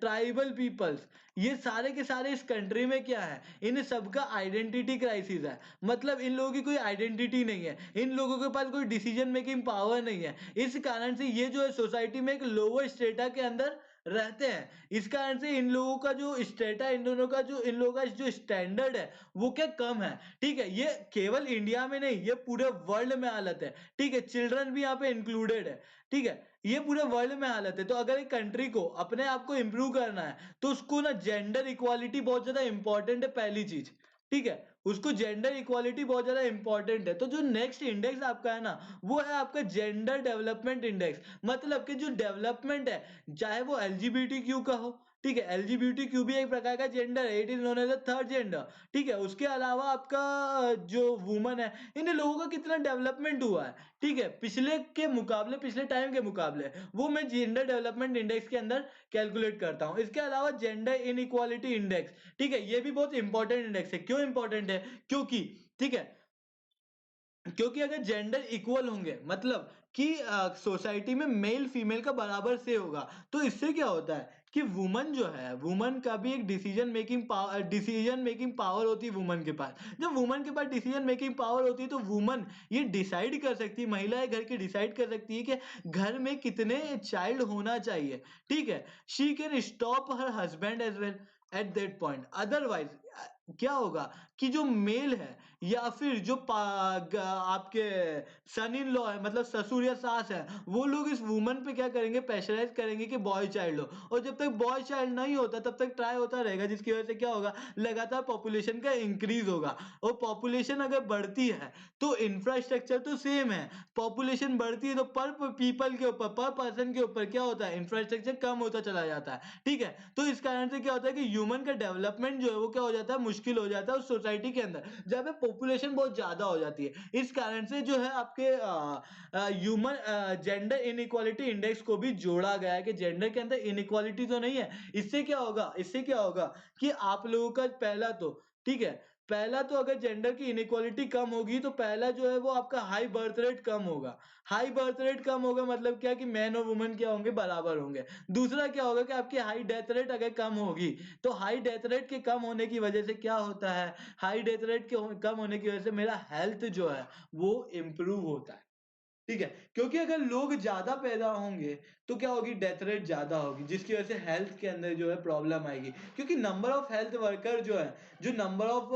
tribal peoples, ये सारे के सारे इस कंट्री में क्या है, इन सबका आइडेंटिटी क्राइसिस है। मतलब इन लोगों की कोई आइडेंटिटी नहीं है, इन लोगों के पास कोई डिसीजन मेकिंग पावर नहीं है। इस कारण से ये जो है सोसाइटी में एक लोअर स्टेटा के अंदर रहते हैं। इस कारण से इन लोगों का जो स्टेटा, इन लोगों का जो स्टैंडर्ड है वो क्या कम है। ठीक है, ये केवल इंडिया में नहीं, ये पूरे वर्ल्ड में हालत है। ठीक है, चिल्ड्रन भी यहाँ पे इंक्लूडेड है। ठीक है, ये पूरे वर्ल्ड में हालत है। तो अगर एक कंट्री को अपने आप को इंप्रूव करना है, तो उसको ना जेंडर इक्वालिटी बहुत ज्यादा इंपॉर्टेंट है, पहली चीज। ठीक है, उसको जेंडर इक्वालिटी बहुत ज्यादा इंपॉर्टेंट है। तो जो नेक्स्ट इंडेक्स आपका है ना, वो है आपका जेंडर डेवलपमेंट इंडेक्स। मतलब कि जो डेवलपमेंट है, चाहे वो LGBTQ का हो, ठीक है, LGBTQ भी एक प्रकार का जेंडर है, it is known as a third gender. ठीक है, उसके अलावा आपका जो वुमन है, इन लोगों का कितना डेवलपमेंट हुआ है, ठीक है, पिछले के मुकाबले, पिछले टाइम के मुकाबले, वो मैं जेंडर डेवलपमेंट इंडेक्स के अंदर कैलकुलेट करता हूं। इसके अलावा जेंडर इनइक्वालिटी इंडेक्स, ठीक है, ये भी बहुत इंपॉर्टेंट इंडेक्स है। क्यों इंपॉर्टेंट है? क्योंकि, ठीक है, क्योंकि अगर जेंडर इक्वल होंगे, मतलब कि सोसाइटी में मेल फीमेल का बराबर से होगा, तो इससे क्या होता है कि वुमन जो है, वुमन का भी एक डिसीजन मेकिंग पावर होती है वुमन के पास। जब वुमन के पास डिसीजन मेकिंग पावर होती है तो वुमन ये डिसाइड कर सकती है, महिलाएं घर की डिसाइड कर सकती है कि घर में कितने चाइल्ड होना चाहिए, ठीक है। She can stop her husband as well at that point. Otherwise क्या होगा कि जो मेल है या फिर जो आपके सन इन लॉ है, मतलब ससुर या सास है, वो लोग इस वुमन पे क्या करेंगे, प्रेशराइज करेंगे कि बॉय चाइल्ड हो। और जब तक बॉय चाइल्ड नहीं होता तब तक ट्राई होता रहेगा, जिसकी वजह से क्या होगा, लगातार पॉपुलेशन का इंक्रीज होगा। और पॉपुलेशन अगर बढ़ती है तो इंफ्रास्ट्रक्चर तो सेम है, पॉपुलेशन बढ़ती है तो पर पीपल के ऊपर, पर पर्सन के ऊपर क्या होता है, इंफ्रास्ट्रक्चर कम होता चला जाता है, ठीक है। तो इस कारण से क्या होता है कि ह्यूमन का डेवलपमेंट जो है वो क्या हो जाता है, मुश्किल हो जाता है उस सोसाइटी के अंदर, जब पे पॉपुलेशन बहुत ज्यादा हो जाती है। इस कारण से जो है आपके ह्यूमन जेंडर इनइक्वालिटी इंडेक्स को भी जोड़ा गया है कि जेंडर के अंदर इनइक्वालिटी तो नहीं है। इससे क्या होगा कि आप लोगों का पहला तो, ठीक है, पहला तो अगर जेंडर की इनइक्वालिटी कम होगी तो पहला जो है वो आपका हाई बर्थ रेट कम होगा। हाई बर्थ रेट कम होगा मतलब क्या कि मैन और वुमन क्या होंगे, बराबर होंगे। दूसरा क्या होगा कि आपकी हाई डेथ रेट अगर कम होगी, तो हाई डेथ रेट के कम होने की वजह से क्या होता है, हाई डेथ रेट के कम होने की वजह से मेरा हेल्थ जो है वो इम्प्रूव होता है, ठीक है। क्योंकि अगर लोग ज्यादा पैदा होंगे तो क्या होगी, डेथ रेट ज्यादा होगी, जिसकी वजह से हेल्थ के अंदर जो है प्रॉब्लम आएगी। क्योंकि नंबर ऑफ हेल्थ वर्कर जो है, जो नंबर ऑफ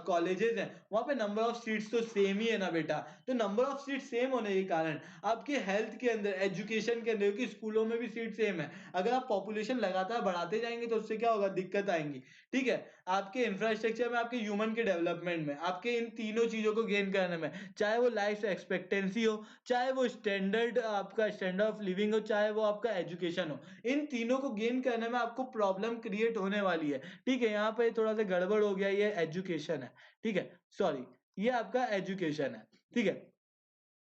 कॉलेजेस हैं, वहां पे नंबर ऑफ सीट्स तो सेम ही है ना बेटा। तो नंबर ऑफ सीट सेम होने के कारण आपके हेल्थ के अंदर, एजुकेशन के अंदर, क्योंकि स्कूलों में भी सीट सेम है, अगर आप पॉपुलेशन लगातार बढ़ाते जाएंगे तो उससे क्या होगा, दिक्कत आएंगी, ठीक है। आपके इंफ्रास्ट्रक्चर में, आपके ह्यूमन के डेवलपमेंट में, आपके इन तीनों चीजों को गेन करने में, चाहे वो लाइफ एक्सपेक्टेंसी हो, चाहे वो स्टैंडर्ड, आपका स्टैंडर्ड ऑफ लिविंग हो, चाहे वो आपका एजुकेशन हो, इन तीनों को गेन करने में आपको प्रॉब्लम क्रिएट होने वाली है, ठीक है। यहाँ पे थोड़ा सा गड़बड़ हो गया, ये एजुकेशन है, ठीक है, सॉरी, ये आपका एजुकेशन है, ठीक है।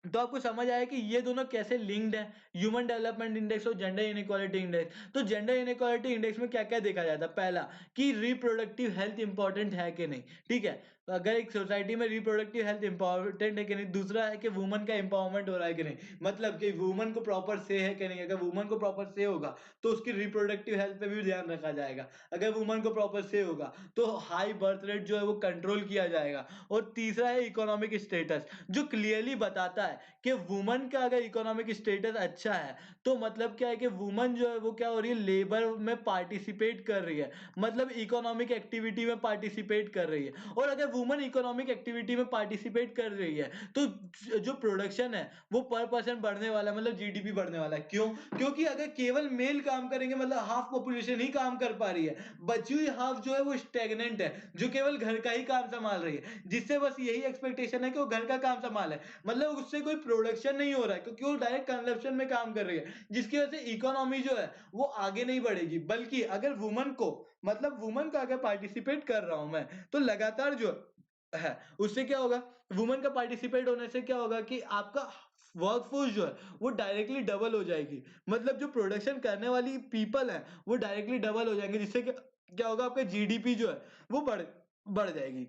तो आपको समझ आया कि ये दोनों कैसे लिंक्ड है, ह्यूमन डेवलपमेंट इंडेक्स और जेंडर इनइक्वालिटी इंडेक्स। तो जेंडर इनइक्वालिटी इंडेक्स में क्या क्या देखा जाता है, पहला कि रिप्रोडक्टिव हेल्थ इंपॉर्टेंट है कि नहीं, ठीक है। तो अगर एक सोसाइटी में रिप्रोडक्टिव हेल्थ इंपॉर्टेंट है कि नहीं। दूसरा है कि वुमन का एम्पावरमेंट हो रहा है कि नहीं, मतलब कि वुमन को प्रॉपर से है कि नहीं। अगर वुमन को प्रॉपर से होगा तो उसकी रिप्रोडक्टिव हेल्थ पे भी ध्यान रखा जाएगा। अगर वुमन को प्रॉपर से होगा तो हाई बर्थ रेट जो है वो कंट्रोल किया जाएगा। और तीसरा है इकोनॉमिक स्टेटस, जो क्लियरली बताता है कि वुमन का अगर इकोनॉमिक स्टेटस अच्छा है तो मतलब क्या है कि वुमन जो है वो क्या हो रही है, लेबर में पार्टिसिपेट कर रही है, मतलब इकोनॉमिक एक्टिविटी में पार्टिसिपेट कर रही है। और अगर वुमन इकोनॉमिक एक्टिविटी में पार्टिसिपेट कर रही है तो जो प्रोडक्शन है वो पर पर्सन बढ़ने वाला है, मतलब जीडीपी बढ़ने वाला है। क्यों? क्योंकि अगर केवल मेल काम करेंगे, मतलब हाफ पॉपुलेशन ही काम कर पा रही है, बची हुई हाफ जो है वो स्टेगनेंट है, जो केवल घर का ही काम संभाल रही है, जिससे बस यही एक्सपेक्टेशन है कि वो घर का काम संभाले, मतलब उससे कोई प्रोडक्शन नहीं हो रहा है, क्योंकि वो डायरेक्ट कंजप्शन में काम कर रही है, जिसकी वजह से इकोनॉमी जो है वो आगे नहीं बढ़ेगी। बल्कि अगर वुमन को, मतलब वुमन का अगर पार्टिसिपेट कर रहा हूं मैं, तो लगातार जो है उससे क्या होगा, वुमन का पार्टिसिपेट होने से क्या होगा कि आपका वर्कफोर्स जो है वो डायरेक्टली डबल हो जाएगी, मतलब जो प्रोडक्शन करने वाली पीपल है वो डायरेक्टली डबल हो जाएंगे, जिससे क्या क्या होगा, आपका जीडीपी जो है वो बढ़ बढ़ जाएगी,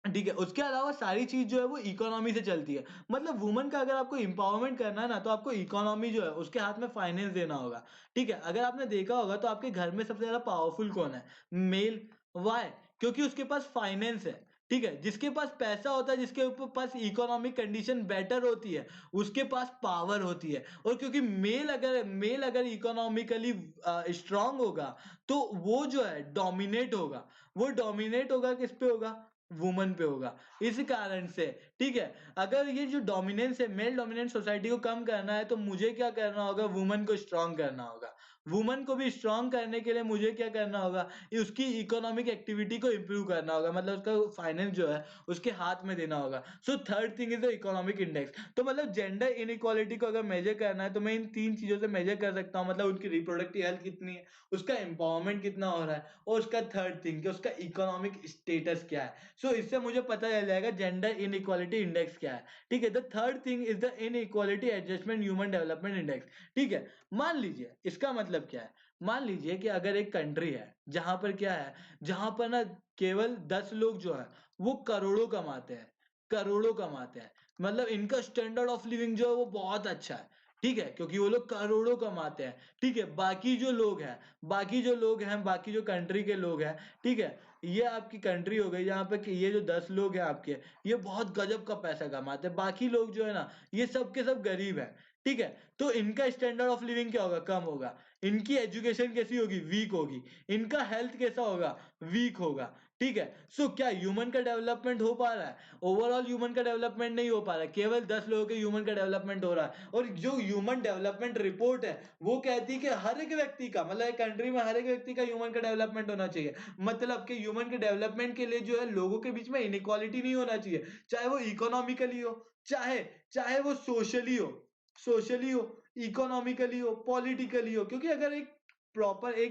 ठीक है। उसके अलावा सारी चीज जो है वो इकोनॉमी से चलती है, मतलब वुमन का अगर आपको इंपावरमेंट करना है ना तो आपको इकोनॉमी जो है उसके हाथ में फाइनेंस देना होगा, ठीक है। अगर आपने देखा होगा तो आपके घर में सबसे ज्यादा पावरफुल कौन है, मेल। वाई? क्योंकि उसके पास फाइनेंस है, ठीक है। जिसके पास पैसा होता है, जिसके ऊपर पास इकोनॉमिक कंडीशन बेटर होती है, उसके पास पावर होती है। और क्योंकि मेल अगर इकोनॉमिकली स्ट्रांग होगा तो वो जो है डोमिनेट होगा, वो डोमिनेट होगा किस पे होगा, वुमन पे होगा। इस कारण से, ठीक है, अगर ये जो डोमिनेंस है, मेल डोमिनेंट सोसाइटी को कम करना है तो मुझे क्या करना होगा, वुमन को स्ट्रांग करना होगा। वुमन को भी स्ट्रांग करने के लिए मुझे क्या करना होगा, उसकी इकोनॉमिक एक्टिविटी को इंप्रूव करना होगा, मतलब उसका फाइनेंस जो है उसके हाथ में देना होगा। So third thing is the economic index. तो मतलब जेंडर इनइक्वालिटी को अगर मेजर करना है तो मैं इन तीन चीजों से मेजर कर सकता हूँ, मतलब उनकी रिप्रोडक्टिव हेल्थ कितनी है, उसका एम्पावरमेंट कितना हो रहा है, और उसका थर्ड थिंग कि उसका इकोनॉमिक स्टेटस क्या है। सो इससे मुझे पता चल जाएगा जेंडर इनइक्वालिटी इंडेक्स क्या है, ठीक है। The third thing is the inequality adjustment human development index, ठीक है। मान लीजिए इसका मतलब क्या है, मान लीजिए कि अगर एक कंट्री है जहां पर क्या है, जहां पर ना केवल 10 लोग जो है वो करोड़ों कमाते हैं, करोड़ों कमाते हैं, मतलब इनका स्टैंडर्ड ऑफ लिविंग जो है वो बहुत अच्छा है, ठीक है, क्योंकि वो लोग करोड़ों कमाते हैं, ठीक है। बाकी जो कंट्री के लोग हैं, ठीक है, ये आपकी कंट्री हो गई जहाँ पे कि ये जो 10 लोग हैं आपके, ये बहुत गजब का पैसा कमाते हैं। बाकी लोग जो है ना, ये सब के सब गरीब हैं, ठीक है। तो इनका स्टैंडर्ड ऑफ लिविंग क्या होगा? कम होगा। इनकी एजुकेशन कैसी होगी? वीक होगी। इनका हेल्थ कैसा होगा? वीक होगा, ठीक है। सो क्या ह्यूमन का डेवलपमेंट हो पा रहा है? ओवरऑल ह्यूमन का डेवलपमेंट नहीं हो पा रहा है, केवल 10 लोगों के ह्यूमन का डेवलपमेंट हो रहा है। और जो ह्यूमन डेवलपमेंट रिपोर्ट है, वो कहती है कि हर एक व्यक्ति का, मतलब एक कंट्री में हर एक व्यक्ति का ह्यूमन का डेवलपमेंट होना चाहिए। मतलब कि ह्यूमन के डेवलपमेंट के लिए जो है, लोगों के बीच में इनइक्वालिटी नहीं होना चाहिए, चाहे वो इकोनॉमिकली हो, चाहे चाहे वो सोशली हो, इकोनॉमिकली हो, पॉलिटिकली हो। क्योंकि अगर एक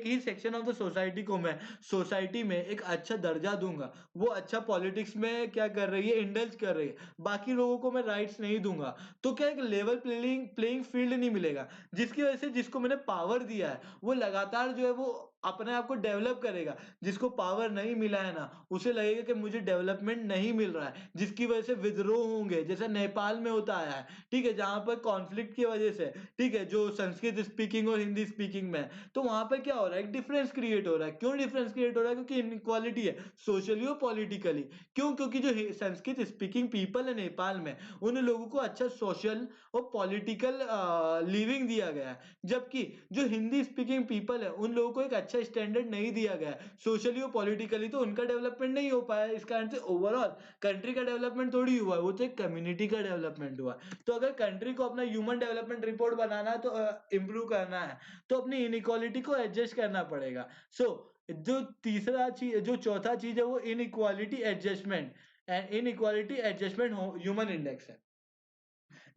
ही सेक्शन ऑफ द सोसाइटी को मैं सोसाइटी में एक अच्छा दर्जा दूंगा, वो अच्छा पॉलिटिक्स में क्या कर रही है? इंडल्ज कर रही है, बाकी लोगों को मैं राइट्स नहीं दूंगा, तो क्या एक लेवल प्लेइंग फील्ड नहीं मिलेगा, जिसकी वजह से जिसको मैंने पावर दिया है, वो लगातार जो है वो अपने आप को डेवलप करेगा। जिसको पावर नहीं मिला है ना, उसे लगेगा कि मुझे डेवलपमेंट नहीं मिल रहा है, जिसकी वजह से विद्रोह होंगे, जैसे नेपाल में होता आया है, ठीक है, जहां पर कॉन्फ्लिक्ट की वजह से, ठीक है, जो संस्कृत स्पीकिंग और हिंदी स्पीकिंग में है, तो वहां पर क्या हो रहा है? एक डिफरेंस क्रिएट हो रहा है। क्यों डिफरेंस क्रिएट हो रहा है? क्योंकि इनइक्वालिटी है, सोशली और पॉलिटिकली। क्यों? क्योंकि जो संस्कृत स्पीकिंग पीपल है नेपाल में, उन लोगों को अच्छा सोशल और पॉलिटिकल लिविंग दिया गया है, जबकि जो हिंदी स्पीकिंग पीपल है, उन लोगों को एक अच्छा स्टैंडर्ड नहीं दिया गया है सोशली और पॉलिटिकली, तो उनका डेवलपमेंट नहीं हो पाया। इस कारण से ओवरऑल कंट्री का डेवलपमेंट थोड़ी हुआ है, वो तो एक कम्युनिटी का डेवलपमेंट हुआ। तो अगर कंट्री को अपना ह्यूमन डेवलपमेंट रिपोर्ट बनाना है, तो इम्प्रूव करना है, तो अपनी इनइक्वालिटी को एडजस्ट करना पड़ेगा। जो चौथा चीज है, वो inequality adjustment, and inequality adjustment human index है।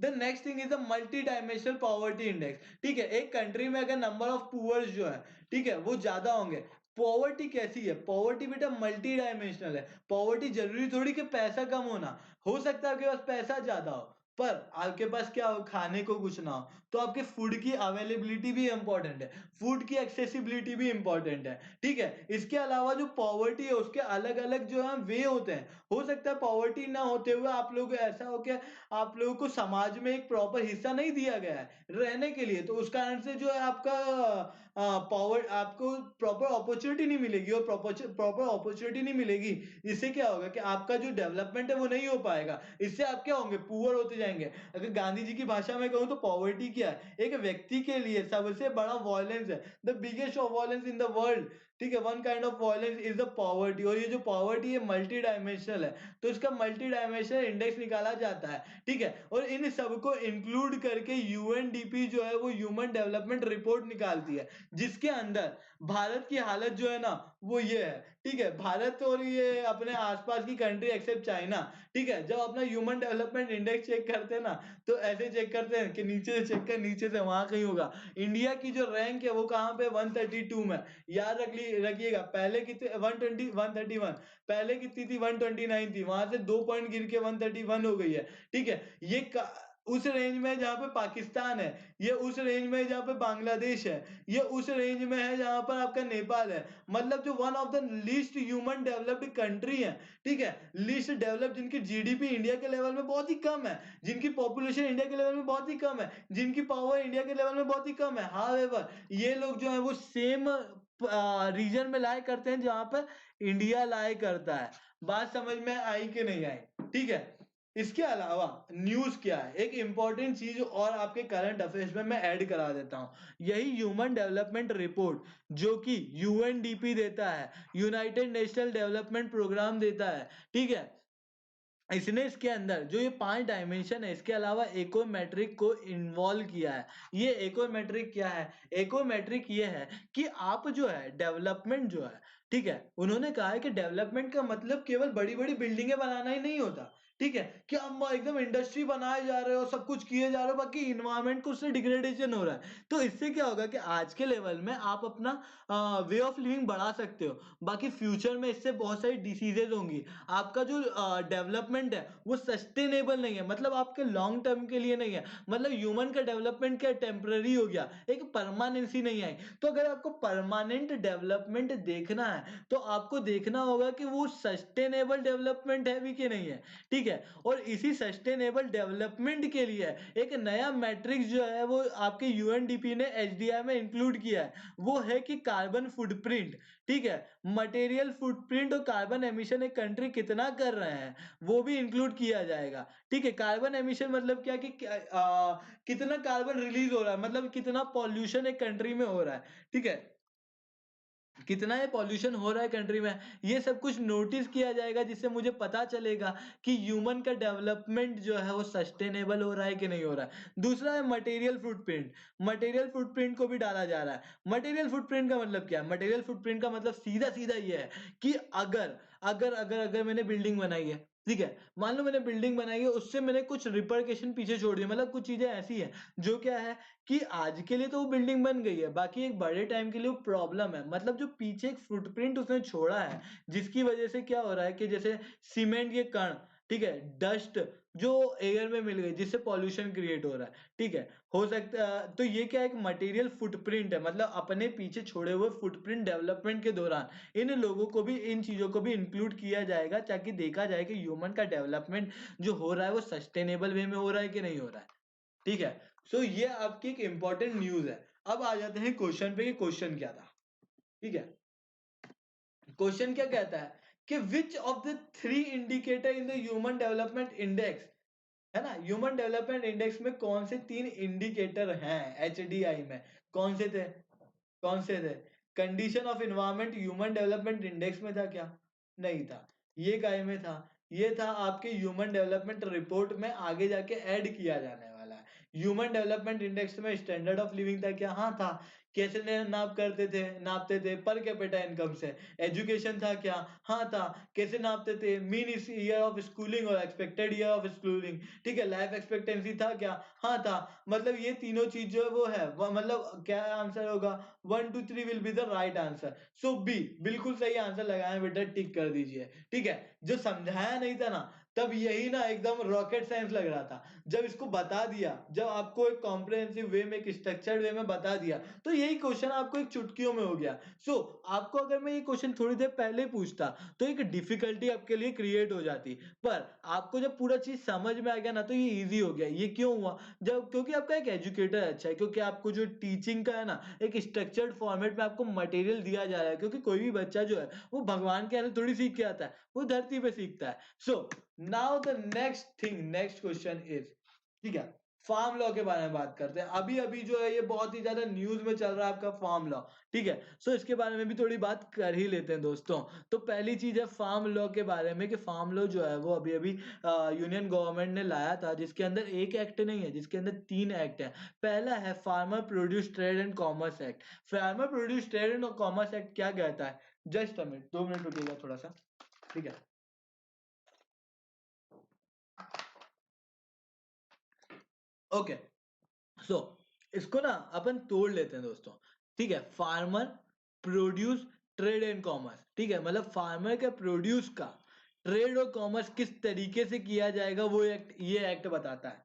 The next thing is the multi dimensional poverty index. ठीक है, एक कंट्री में अगर नंबर ऑफ पुअर्स जो है, ठीक है, वो ज्यादा होंगे। पॉवर्टी कैसी है? पॉवर्टी बेटा मल्टी डायमेंशनल है। पॉवर्टी जरूरी थोड़ी कि पैसा कम होना, हो सकता है आपके पास पैसा ज्यादा हो, पर आपके पास क्या हो? खाने को कुछ ना हो, तो आपके फूड की अवेलेबिलिटी भी इंपॉर्टेंट है, फूड की एक्सेसिबिलिटी भी इंपॉर्टेंट है, ठीक है। इसके अलावा जो पॉवर्टी है, उसके अलग अलग जो है वे होते हैं। हो सकता है पॉवर्टी ना होते हुए आप लोग ऐसा हो क्या, आप लोगों को समाज में एक प्रॉपर हिस्सा नहीं दिया गया है रहने के लिए, तो उस कारण से जो है आपका पावर, आपको प्रॉपर अपॉर्चुनिटी नहीं मिलेगी, और प्रॉपर अपॉर्चुनिटी नहीं मिलेगी, इससे क्या होगा कि आपका जो डेवलपमेंट है वो नहीं हो पाएगा। इससे आप क्या होंगे? पुअर होते जाएंगे। अगर गांधी जी की भाषा में कहूँ तो पॉवर्टी क्या है? एक व्यक्ति के लिए सबसे बड़ा वॉयलेंस है, the biggest of violence in the world, ठीक है। One kind of violence is the poverty, और ये जो पॉवर्टी है मल्टी डायमेंशनल है, तो इसका मल्टी डायमेंशनल इंडेक्स निकाला जाता है, ठीक है। और इन सबको इंक्लूड करके यूएनडीपी जो है वो ह्यूमन डेवलपमेंट रिपोर्ट निकालती है, जिसके अंदर भारत की हालत जो है ना, वो ये है, ठीक है। भारत और ये अपने आसपास की कंट्री एक्सेप्ट चाइना, ठीक है, जब अपना ह्यूमन डेवलपमेंट इंडेक्स चेक करते हैं ना, तो ऐसे चेक करते हैं कि नीचे से चेक कर, नीचे से वहां कहीं होगा। इंडिया की जो रैंक है वो कहाँ पे? 132 में। याद रखिएगा, पहले कितने? 120, 131। पहले कितनी थी? 129 थी, वहां से 2 पॉइंट गिर के 131 हो गई है, ठीक है। उस रेंज में है जहां पे पाकिस्तान है, ये उस रेंज में है जहां पे बांग्लादेश है, ये उस रेंज में है जहां पर आपका नेपाल है। मतलब जो one of the least human developed country है, ठीक है, लीस्ट डेवलप्ड, जिनकी जीडीपी इंडिया के लेवल में बहुत ही कम है, जिनकी पॉपुलेशन इंडिया के लेवल में बहुत ही कम है, जिनकी पावर इंडिया के लेवल में बहुत ही कम है। हाउएवर ये लोग जो है वो सेम रीजन में लाए करते हैं जहां पर इंडिया लाए करता है। बात समझ में आई कि नहीं आई? ठीक है। इसके अलावा न्यूज क्या है, एक इंपॉर्टेंट चीज और आपके करंट अफेयर्स में मैं ऐड करा देता हूं। यही ह्यूमन डेवलपमेंट रिपोर्ट जो कि यूएनडीपी देता है, यूनाइटेड नेशनल डेवलपमेंट प्रोग्राम देता है, ठीक है, इसने इसके अंदर जो ये 5 डायमेंशन है, इसके अलावा इकोमेट्रिक को इन्वॉल्व किया है। ये इकोमेट्रिक क्या है? इकोमेट्रिक ये है कि आप जो है डेवलपमेंट जो है, ठीक है, उन्होंने कहा है कि डेवलपमेंट का मतलब केवल बड़ी बड़ी बिल्डिंगें बनाना ही नहीं होता, ठीक है, कि हम एकदम इंडस्ट्री बनाए जा रहे हो, सब कुछ किए जा रहे हो, बाकी इन्वायरमेंट को उससे डिग्रेडेशन हो रहा है। तो इससे क्या होगा कि आज के लेवल में आप अपना वे ऑफ लिविंग बढ़ा सकते हो, बाकी फ्यूचर में इससे बहुत सारी डिसीजेज होंगी। आपका जो डेवलपमेंट है वो सस्टेनेबल नहीं है, मतलब आपके लॉन्ग टर्म के लिए नहीं है। मतलब ह्यूमन का डेवलपमेंट क्या टेम्पररी हो गया, एक परमानेंसी नहीं आई। तो अगर आपको परमानेंट डेवलपमेंट देखना है, तो आपको देखना होगा कि वो सस्टेनेबल डेवलपमेंट है भी कि नहीं है, ठीक ठीक है। और इसी सस्टेनेबल डेवलपमेंट के लिए एक नया मैट्रिक्स जो है वो आपके यूएनडीपी ने एचडीआई में इंक्लूड किया है, वो है कि कार्बन फुटप्रिंट। ठीक है, मटेरियल फुटप्रिंट और कार्बन एमिशन एक कंट्री कितना कर रहे हैं वो भी इंक्लूड किया जाएगा। ठीक है, कार्बन एमिशन मतलब क्या कि कितना कार्बन रिलीज हो रहा है, मतलब कितना पॉल्यूशन एक कंट्री में हो रहा है। ठीक है, कितना ये पॉल्यूशन हो रहा है कंट्री में, ये सब कुछ नोटिस किया जाएगा, जिससे मुझे पता चलेगा कि ह्यूमन का डेवलपमेंट जो है वो सस्टेनेबल हो रहा है कि नहीं हो रहा है। दूसरा है मटेरियल फुटप्रिंट। मटेरियल फुटप्रिंट को भी डाला जा रहा है। मटेरियल फुटप्रिंट का मतलब क्या है? मटेरियल फुटप्रिंट का मतलब सीधा सीधा ये है कि अगर अगर अगर अगर मैंने बिल्डिंग बनाई है, ठीक है, मान लो मैंने बिल्डिंग बनाई है, उससे मैंने कुछ रिपरकेशन पीछे छोड़ दिया, मतलब कुछ चीजें ऐसी है जो क्या है कि आज के लिए तो वो बिल्डिंग बन गई है, बाकी एक बड़े टाइम के लिए वो प्रॉब्लम है, मतलब जो पीछे एक फुटप्रिंट उसने छोड़ा है, जिसकी वजह से क्या हो रहा है कि जैसे सीमेंट के कण, ठीक है, डस्ट जो एयर में मिल गई, जिससे पॉल्यूशन क्रिएट हो रहा है। ठीक है, हो सकता है तो ये क्या है, एक मटेरियल फुटप्रिंट है, मतलब अपने पीछे छोड़े हुए फुटप्रिंट डेवलपमेंट के दौरान इन लोगों को भी, इन चीजों को भी इंक्लूड किया जाएगा, ताकि देखा जाए कि ह्यूमन का डेवलपमेंट जो हो रहा है वो सस्टेनेबल वे में हो रहा है कि नहीं हो रहा है। ठीक है, सो ये आपकी एक इंपॉर्टेंट न्यूज है। अब आ जाते हैं क्वेश्चन पे कि क्वेश्चन क्या था। ठीक है, क्वेश्चन क्या कहता है कि which of the three indicator in the human development index, है ना, ह्यूमन डेवलपमेंट इंडेक्स में कौन से तीन इंडिकेटर हैं एचडीआई में? कौन से थे? कौन से थे? Condition of environment human development index में था क्या? नहीं था। ये काय में था? ये था आपके ह्यूमन डेवलपमेंट रिपोर्ट में आगे जाके ऐड किया जाने वाला है। ह्यूमन डेवलपमेंट इंडेक्स में स्टैंडर्ड ऑफ लिविंग था क्या? हाँ था। कैसे नापते थे पर कैपिटा इनकम से। एजुकेशन था क्या? हाँ था। कैसे नापते थे? मीन ईयर ऑफ स्कूलिंग और एक्सपेक्टेड ईयर ऑफ स्कूलिंग। ठीक है, लाइफ एक्सपेक्टेंसी था क्या? हाँ था। मतलब ये तीनों चीज जो है वो है, मतलब क्या आंसर होगा? 1 2 3 will be the right answer. So B बिल्कुल सही आंसर लगाया बेटा, टिक कर दीजिए। ठीक है, जो समझाया नहीं था ना, तब यही ना एकदम रॉकेट साइंस लग रहा था। जब इसको बता दिया, जब आपको एक कॉम्प्रिहेंसिव वे में, एक स्ट्रक्चर्ड वे में बता दिया, तो यही क्वेश्चन आपको एक चुटकियों में हो गया। सो आपको अगर मैं ये क्वेश्चन थोड़ी देर पहले पूछता तो एक डिफिकल्टी आपके लिए क्रिएट हो जाती, पर आपको जब पूरा चीज समझ में आ गया ना, तो ये इजी हो गया। ये क्यों हुआ? जब क्योंकि आपका एक एजुकेटर अच्छा है, क्योंकि आपको जो टीचिंग का है ना, एक स्ट्रक्चर्ड फॉर्मेट में आपको मटेरियल दिया जा रहा है, क्योंकि कोई भी बच्चा जो है वो भगवान के यहाँ थोड़ी सीख के आता है, वो धरती पे सीखता है। So now the next thing, next question is, ठीक है, फार्म लॉ के बारे में बात करते हैं। अभी अभी जो है ये बहुत ही ज्यादा न्यूज में चल रहा है आपका फार्म लॉ। ठीक है, सो इसके बारे में भी थोड़ी बात कर ही लेते हैं दोस्तों। तो पहली चीज है फार्म लॉ के बारे में, कि फार्म लॉ जो है वो अभी अभी यूनियन गवर्नमेंट ने लाया था, जिसके अंदर एक एक्ट नहीं है, जिसके अंदर तीन एक्ट है। पहला है farmer produce trade and commerce act. Farmer produce trade and commerce act क्या कहता है? जस्ट अ मिनट, 2 मिनट रुकिएगा थोड़ा सा। ठीक है, ओके, सो इसको ना अपन तोड़ लेते हैं दोस्तों। ठीक है, farmer produce trade and commerce, ठीक है, मतलब फार्मर के प्रोड्यूस का ट्रेड और कॉमर्स किस तरीके से किया जाएगा, वो एक्ट, ये एक्ट बताता है।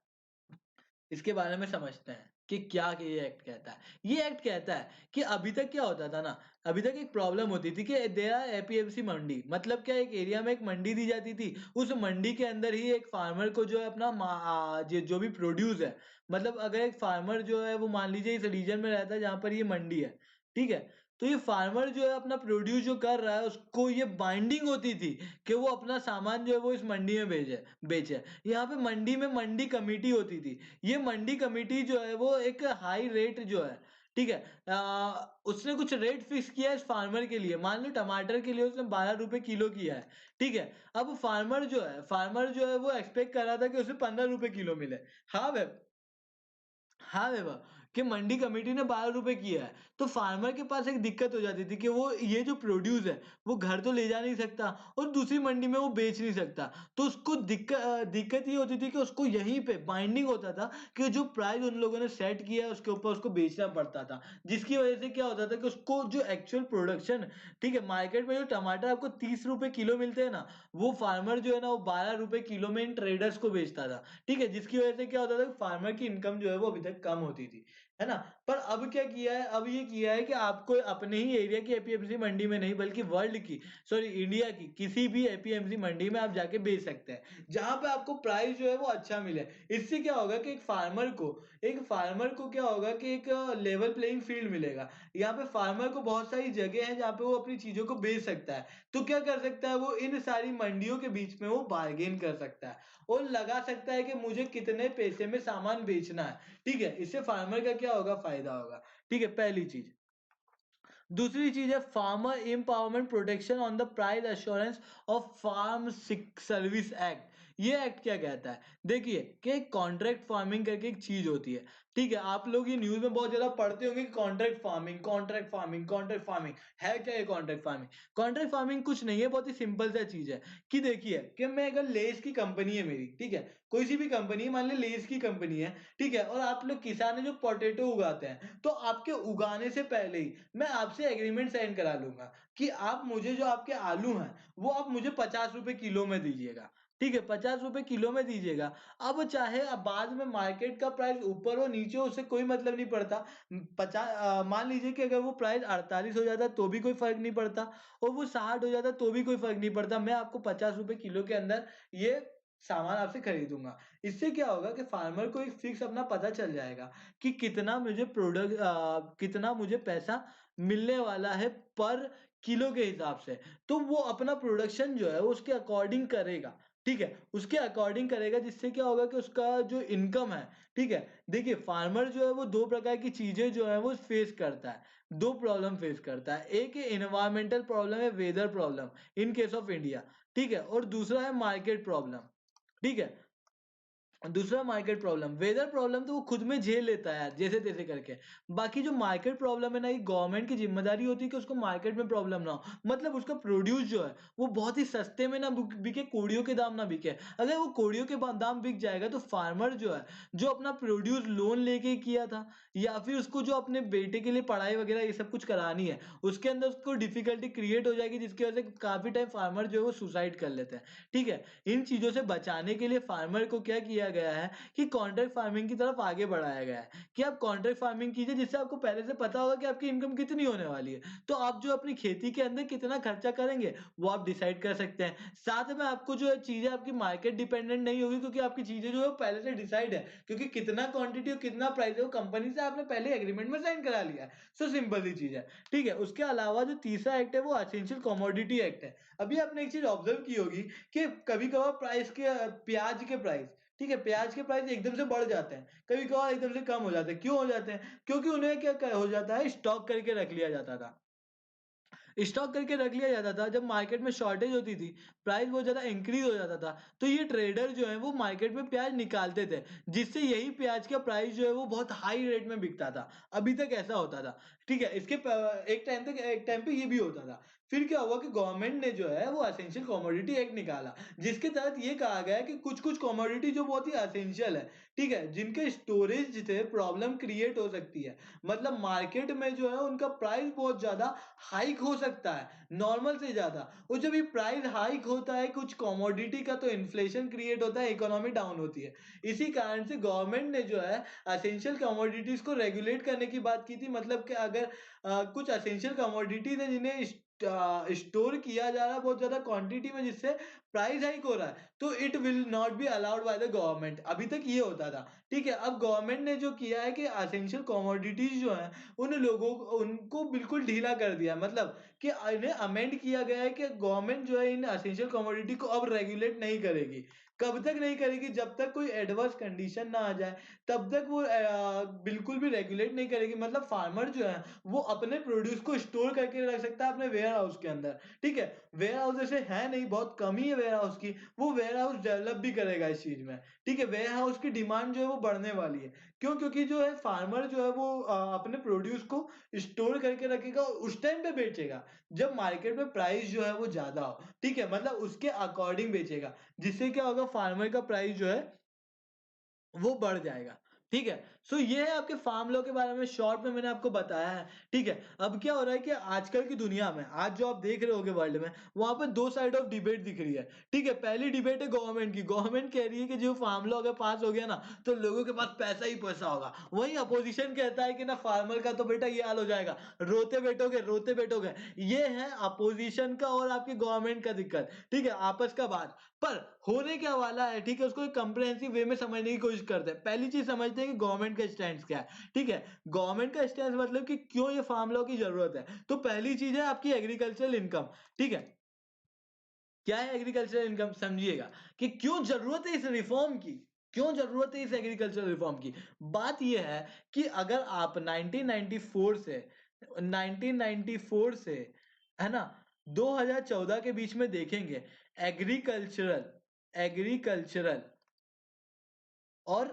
इसके बारे में समझते हैं कि क्या ये एक्ट कहता है। ये एक्ट कहता है कि अभी तक क्या होता था ना, अभी तक एक प्रॉब्लम होती थी कि देयर आर एपीएमसी मंडी, मतलब क्या, एक एरिया में एक मंडी दी जाती थी, उस मंडी के अंदर ही एक फार्मर को जो है अपना जो भी प्रोड्यूस है, मतलब अगर एक फार्मर जो है वो मान लीजिए इस रीजन में रहता है जहां पर ये मंडी है, ठीक है, तो ये फार्मर जो है अपना प्रोड्यूस जो कर रहा है, उसको ये बाइंडिंग होती थी कि वो अपना सामान जो है वो इस मंडी में भेजे बेचे। यहाँ पे मंडी में मंडी कमेटी होती थी। ये मंडी कमेटी जो है वो एक हाई रेट जो है, ठीक है, उसने कुछ रेट फिक्स किया है इस फार्मर के लिए। मान लो टमाटर के लिए उसने 12 रुपए किलो किया है, ठीक है। अब फार्मर जो है वो एक्सपेक्ट कर रहा था कि उसे 15 रुपए किलो मिले। हाँ भाई, हाँ देवा, कि मंडी कमेटी ने 12 रुपए किया है, तो फार्मर के पास एक दिक्कत हो जाती थी कि वो ये जो प्रोड्यूस है वो घर तो ले जा नहीं सकता और दूसरी मंडी में वो बेच नहीं सकता। तो उसको दिक्कत ये होती थी कि उसको यहीं पे बाइंडिंग होता था कि जो प्राइस उन लोगों ने सेट किया है उसके ऊपर उसको बेचना पड़ता था, जिसकी वजह से क्या होता था कि उसको जो एक्चुअल प्रोडक्शन, ठीक है, मार्केट में जो टमाटर आपको 30 रुपए किलो मिलते हैं ना, वो फार्मर जो है ना वो 12 रुपए किलो में इन ट्रेडर्स को बेचता था। ठीक है, जिसकी वजह से क्या होता था, फार्मर की इनकम जो है वो अभी तक कम होती थी, है ना। पर अब क्या किया है, अब ये किया है कि आपको अपने ही एरिया की एपीएमसी मंडी में नहीं बल्कि वर्ल्ड की, सॉरी इंडिया की किसी भी एपीएमसी मंडी में आप जाके बेच सकते हैं, जहां पे आपको प्राइस जो है वो अच्छा मिले। इससे क्या होगा कि एक फार्मर को क्या होगा कि एक लेवल प्लेइंग फील्ड मिलेगा। यहाँ पे फार्मर को बहुत सारी जगह है जहाँ पे वो अपनी चीजों को बेच सकता है। तो क्या कर सकता है, वो इन सारी मंडियों के बीच में वो बार्गेन कर सकता है और लगा सकता है कि मुझे कितने पैसे में सामान बेचना है। ठीक है, इससे फार्मर का क्या होगा, फायदा होगा। ठीक है, पहली चीज। दूसरी चीज है farmer empowerment protection on the price assurance of farm service act. ये एक्ट क्या कहता है, देखिए कि कॉन्ट्रैक्ट फार्मिंग करके एक चीज होती है। ठीक है, आप लोग ये न्यूज में बहुत ज्यादा पढ़ते होंगे कि contract farming, contract farming, contract farming. है क्या ये कॉन्ट्रैक्ट फार्मिंग? कॉन्ट्रैक्ट फार्मिंग कुछ नहीं है, बहुत ही सिंपल सा चीज है कि देखिए कि मैं अगर लेस की कंपनी है मेरी, ठीक है, कोई सी भी कंपनी है, मान ली लेस की कंपनी है, ठीक है, और आप लोग किसान है जो पोटैटो उगाते हैं, तो आपके उगाने से पहले ही मैं आपसे एग्रीमेंट साइन करा लूंगा कि आप मुझे जो आपके आलू हैं वो आप मुझे 50 रुपए किलो में दीजिएगा। ठीक है, 50 रुपए किलो में दीजिएगा। अब चाहे अब बाद में मार्केट का प्राइस ऊपर हो नीचे हो, उससे कोई मतलब नहीं पड़ता। मान लीजिए कि अगर वो प्राइस 48 हो जाता तो भी कोई फर्क नहीं पड़ता, और वो 60 हो जाता तो भी कोई फर्क नहीं पड़ता। मैं आपको 50 रुपए किलो के अंदर ये सामान आपसे खरीदूंगा। इससे क्या होगा कि फार्मर को एक फिक्स अपना पता चल जाएगा कि कितना मुझे पैसा मिलने वाला है पर किलो के हिसाब से। तो वो अपना प्रोडक्शन जो है वो उसके अकॉर्डिंग करेगा। ठीक है, उसके अकॉर्डिंग करेगा, जिससे क्या होगा कि उसका जो इनकम है, ठीक है, देखिए फार्मर जो है वो दो प्रकार की चीजें जो है वो फेस करता है, दो प्रॉब्लम फेस करता है। एक इन्वायरमेंटल प्रॉब्लम है, weather problem in case of India, ठीक है, और दूसरा है मार्केट प्रॉब्लम। ठीक है, दूसरा मार्केट प्रॉब्लम, वेदर प्रॉब्लम तो वो खुद में झेल लेता है यार, जैसे तैसे करके। बाकी जो मार्केट प्रॉब्लम है ना, ये गवर्नमेंट की जिम्मेदारी होती है कि उसको मार्केट में प्रॉब्लम ना हो, मतलब उसका प्रोड्यूस जो है वो बहुत ही सस्ते में ना बिके, कोड़ियों के दाम ना बिके। अगर वो कोड़ियों के दाम बिक जाएगा तो फार्मर जो है, जो अपना प्रोड्यूस लोन लेके किया था, या फिर उसको जो अपने बेटे के लिए पढ़ाई वगैरह ये सब कुछ करानी है, उसके अंदर उसको डिफिकल्टी क्रिएट हो जाएगी, जिसकी वजह से काफी टाइम फार्मर जो है वो सुसाइड कर लेते हैं। ठीक है, इन चीजों से बचाने के लिए फार्मर को क्या किया गया है कि कॉन्ट्रैक्ट फार्मिंग की तरफ आगे बढ़ाया गया है कि आप कॉन्ट्रैक्ट फार्मिंग कीजिए, जिससे आपको पहले से पता होगा कि आपकी इनकम कितनी होने वाली है। तो आप जो अपनी खेती के अंदर कितना खर्चा करेंगे वो आप डिसाइड कर सकते हैं। साथ में आपको जो है चीजें आपकी मार्केट डिपेंडेंट नहीं होगी, क्योंकि आपकी चीजें जो है वो पहले से डिसाइड है, क्योंकि कितना क्वांटिटी और कितना प्राइस है वो कंपनी से आपने पहले एग्रीमेंट में साइन करा लिया है। सो सिंपल सी चीज है। ठीक है, उसके अलावा जो तीसरा एक्ट है वो एसेंशियल कमोडिटी एक्ट है। अभी आपने एक चीज ऑब्जर्व की होगी कि कभी कभार प्याज के प्राइस, ठीक है, प्याज के प्राइस एकदम से बढ़ जाते हैं, कभी कभार एकदम से कम हो जाते हैं। क्यों हो जाते हैं? क्योंकि उन्हें हो जाता है, स्टॉक करके रख लिया जाता था। स्टॉक करके रख लिया जाता था, जब मार्केट में शॉर्टेज होती थी, प्राइस बहुत ज्यादा इंक्रीज हो जाता था, तो ये ट्रेडर जो है वो मार्केट में प्याज निकालते थे, जिससे यही प्याज का प्राइस जो है वो बहुत हाई रेट में बिकता था। अभी तक ऐसा होता था। ठीक है, एक टाइम पे ये भी होता था। फिर क्या हुआ कि गवर्नमेंट ने जो है वो एसेंशियल कमोडिटी एक्ट निकाला, जिसके तहत ये कहा गया कि कुछ कुछ कमोडिटी जो बहुत ही एसेंशियल है, ठीक है, जिनके स्टोरेज से प्रॉब्लम क्रिएट हो सकती है, मतलब मार्केट में जो है उनका प्राइस बहुत ज्यादा हाइक हो सकता है नॉर्मल से ज्यादा। और जब ये प्राइस हाइक होता है कुछ कमोडिटी का, तो इन्फ्लेशन क्रिएट होता है, इकोनॉमी डाउन होती है। इसी कारण से गवर्नमेंट ने जो है एसेंशियल कमोडिटीज को रेगुलेट करने की बात की थी। मतलब कि अगर कुछ एसेंशियल कमोडिटीज है जिन्हें स्टोर किया जा रहा है बहुत ज्यादा क्वांटिटी में, जिससे प्राइस हाइक हो रहा है, तो it will not be allowed by the government. अभी तक ये होता था। ठीक है, अब गवर्नमेंट ने जो किया है कि एसेंशियल कमोडिटीज जो है उन लोगों को, उनको बिल्कुल ढीला कर दिया, मतलब कि इन्हें अमेंड किया गया है कि गवर्नमेंट जो है इन एसेंशियल कमोडिटी को अब रेगुलेट नहीं करेगी। कब तक नहीं करेगी? जब तक कोई एडवर्स कंडीशन ना आ जाए, तब तक वो बिल्कुल भी रेगुलेट नहीं करेगी। मतलब फार्मर जो है वो अपने प्रोड्यूस को स्टोर करके रख सकता है अपने वेयर हाउस के अंदर। ठीक है, वेयर हाउस जैसे है नहीं, बहुत कमी है वेयर हाउस की, वो वेयर हाउस डेवलप भी करेगा इस चीज में। ठीक है, वेयर हाउस की डिमांड जो है वो बढ़ने वाली है। क्यों? क्योंकि जो है फार्मर जो है वो अपने प्रोड्यूस को स्टोर करके रखेगा और उस टाइम पे बेचेगा जब मार्केट में प्राइस जो है वो ज्यादा हो। ठीक है, मतलब उसके अकॉर्डिंग बेचेगा, जिससे क्या होगा, फार्मर का प्राइस जो है वो बढ़ जाएगा। ठीक है, सो ये है आपके फार्म लॉ के बारे में शॉर्ट में मैंने आपको बताया है। ठीक है, अब क्या हो रहा है कि आजकल की दुनिया में आज जो आप देख रहे होगे वर्ल्ड में, वहां पर दो साइड ऑफ डिबेट दिख रही है। ठीक है, पहली डिबेट है गवर्नमेंट की। गवर्नमेंट कह रही है कि जो फार्म लॉ अगर पास हो गया ना तो लोगों के पास पैसा ही पैसा होगा। वहीं अपोजिशन कहता है कि ना फार्मर का तो बेटा ये हाल हो जाएगा, रोते बैठोगे रोते बैठोगे। ये है अपोजिशन का और आपकी गवर्नमेंट का दिक्कत। ठीक है, आपस का बात। पर होने क्या वाला है, ठीक है, उसको एक कंप्रिहेंसिव वे में समझने की कोशिश करते हैं। पहली चीज समझते हैं कि गवर्नमेंट का स्टैंड क्या है। ठीक है, गवर्नमेंट का स्टैंड मतलब कि क्यों ये फार्म लॉ की जरूरत है। तो पहली चीज है आपकी एग्रीकल्चरल इनकम। ठीक है, क्या है एग्रीकल्चरल इनकम, समझिएगा कि क्यों जरूरत है इस रिफॉर्म की। क्यों जरूरत है इस एग्रीकल्चरल रिफॉर्म की। बात यह है कि अगर आप 1994 से है ना 2014 के बीच में देखेंगे, एग्रीकल्चरल एग्रीकल्चरल और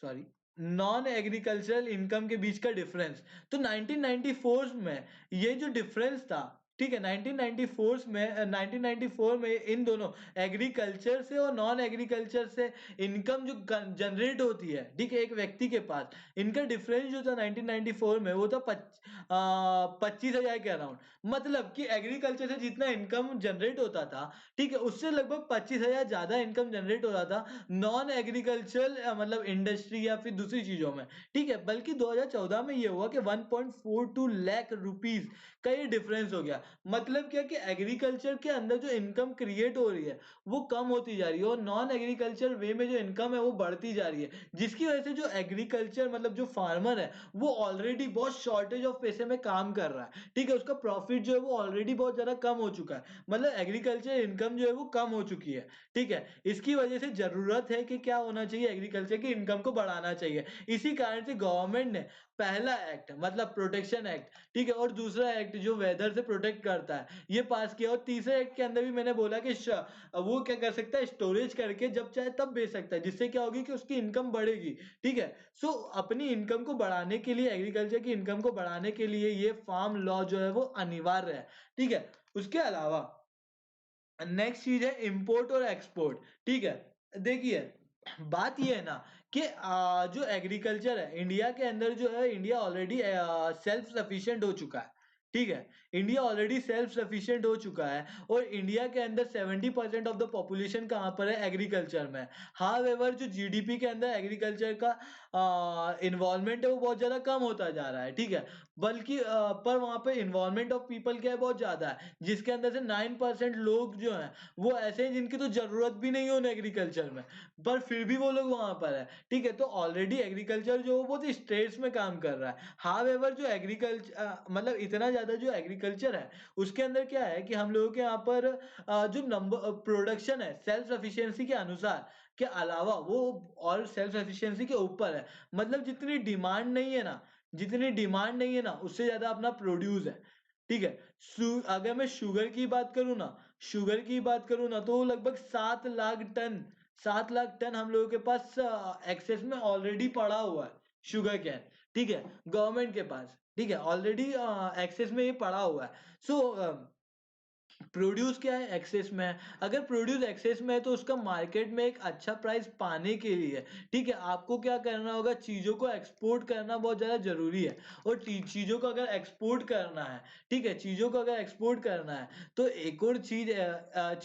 सॉरी नॉन एग्रीकल्चरल इनकम के बीच का डिफरेंस, तो 1994 में ये जो डिफरेंस था, ठीक है, 1994 में इन दोनों एग्रीकल्चर से और नॉन एग्रीकल्चर से इनकम जो जनरेट होती है, ठीक है, एक व्यक्ति के पास, इनका डिफरेंस जो था 1994 में वो था 25,000 के अराउंड। मतलब कि एग्रीकल्चर से जितना इनकम जनरेट होता था, ठीक है, उससे लगभग 25,000 ज्यादा इनकम जनरेट हो रहा था नॉन एग्रीकल्चरल मतलब इंडस्ट्री या फिर दूसरी चीजों में। ठीक है, बल्कि 2014 में ये हुआ कि 1.42 लाख रुपीस का ये डिफरेंस हो गया। मतलब क्या कि एग्रीकल्चर के अंदर जो इनकम क्रिएट हो रही है वो कम होती जा रही है और नॉन एग्रीकल्चर वे में जो इनकम है वो बढ़ती जा रही है, जिसकी वजह से जो एग्रीकल्चर मतलब जो फार्मर है वो ऑलरेडी बहुत शॉर्टेज ऑफ पैसे में काम कर रहा है। ठीक है, उसका प्रॉफिट जो है वो ऑलरेडी बहुत ज्यादा कम हो चुका है। मतलब एग्रीकल्चर इनकम जो है वो कम हो चुकी है। ठीक है, इसकी वजह से जरूरत है कि क्या होना चाहिए, एग्रीकल्चर की इनकम को बढ़ाना चाहिए। इसी कारण से गवर्नमेंट ने पहला एक्ट मतलब प्रोटेक्शन एक्ट, ठीक है, और दूसरा एक्ट जो वेदर से प्रोटेक्ट करता है ये पास किया। और तीसरे एक्ट के अंदर भी मैंने बोला कि वो क्या कर सकता है, स्टोरेज करके जब चाहे तब बेच सकता है, जिससे क्या होगी कि उसकी इनकम बढ़ेगी। ठीक है, सो अपनी इनकम को बढ़ाने के लिए, एग्रीकल्चर की इनकम को बढ़ाने के लिए ये फार्म लॉ जो है वो अनिवार्य है। ठीक है, उसके अलावा नेक्स्ट चीज है इंपोर्ट और एक्सपोर्ट। ठीक है, देखिए बात ये है ना कि जो एग्रीकल्चर है इंडिया के अंदर जो है, इंडिया ऑलरेडी सेल्फ सफिशिएंट हो चुका है। ठीक है, इंडिया ऑलरेडी सेल्फ सफिशिएंट हो चुका है और इंडिया के अंदर 70% ऑफ द पॉपुलेशन कहाँ पर है, एग्रीकल्चर में। हाउएवर जो जीडीपी के अंदर एग्रीकल्चर का इन्वॉल्वमेंट है वो बहुत ज्यादा कम होता जा रहा है। ठीक है, बल्कि पर वहां पे इन्वॉल्वमेंट ऑफ पीपल क्या है, बहुत ज्यादा है, जिसके अंदर से 9% लोग जो हैं वो ऐसे हैं जिनकी तो जरूरत भी नहीं हो एग्रीकल्चर में, पर फिर भी वो लोग वहां पर है। ठीक है, तो ऑलरेडी एग्रीकल्चर जो बहुत स्टेट्स में काम कर रहा है। हाउएवर जो एग्रीकल्चर मतलब इतना ज्यादा जो एग्रीकल्चर है उसके अंदर क्या है कि हम लोगों के यहाँ पर जो नंबर प्रोडक्शन है सेल्फ सफिशिएंसी के अनुसार के अलावा वो और सेल्फ सफिशिएंसी के ऊपर है। मतलब जितनी डिमांड नहीं है ना उससे ज्यादा अपना प्रोड्यूस है। ठीक है, अगर मैं शुगर की बात करूं ना तो लगभग 7 लाख टन हम लोगों के पास एक्सेस में ऑलरेडी पड़ा हुआ है, शुगर कैन। ठीक है, गवर्नमेंट के पास, ठीक है, ऑलरेडी एक्सेस में ये पड़ा हुआ है। सो प्रोड्यूस क्या है, एक्सेस में है। अगर प्रोड्यूस एक्सेस में है तो उसका मार्केट में एक अच्छा प्राइस पाने के लिए, ठीक है, आपको क्या करना होगा, चीजों को एक्सपोर्ट करना बहुत ज्यादा जरूरी है। और चीजों को अगर एक्सपोर्ट करना है, ठीक है, चीजों को अगर एक्सपोर्ट करना है तो एक और चीज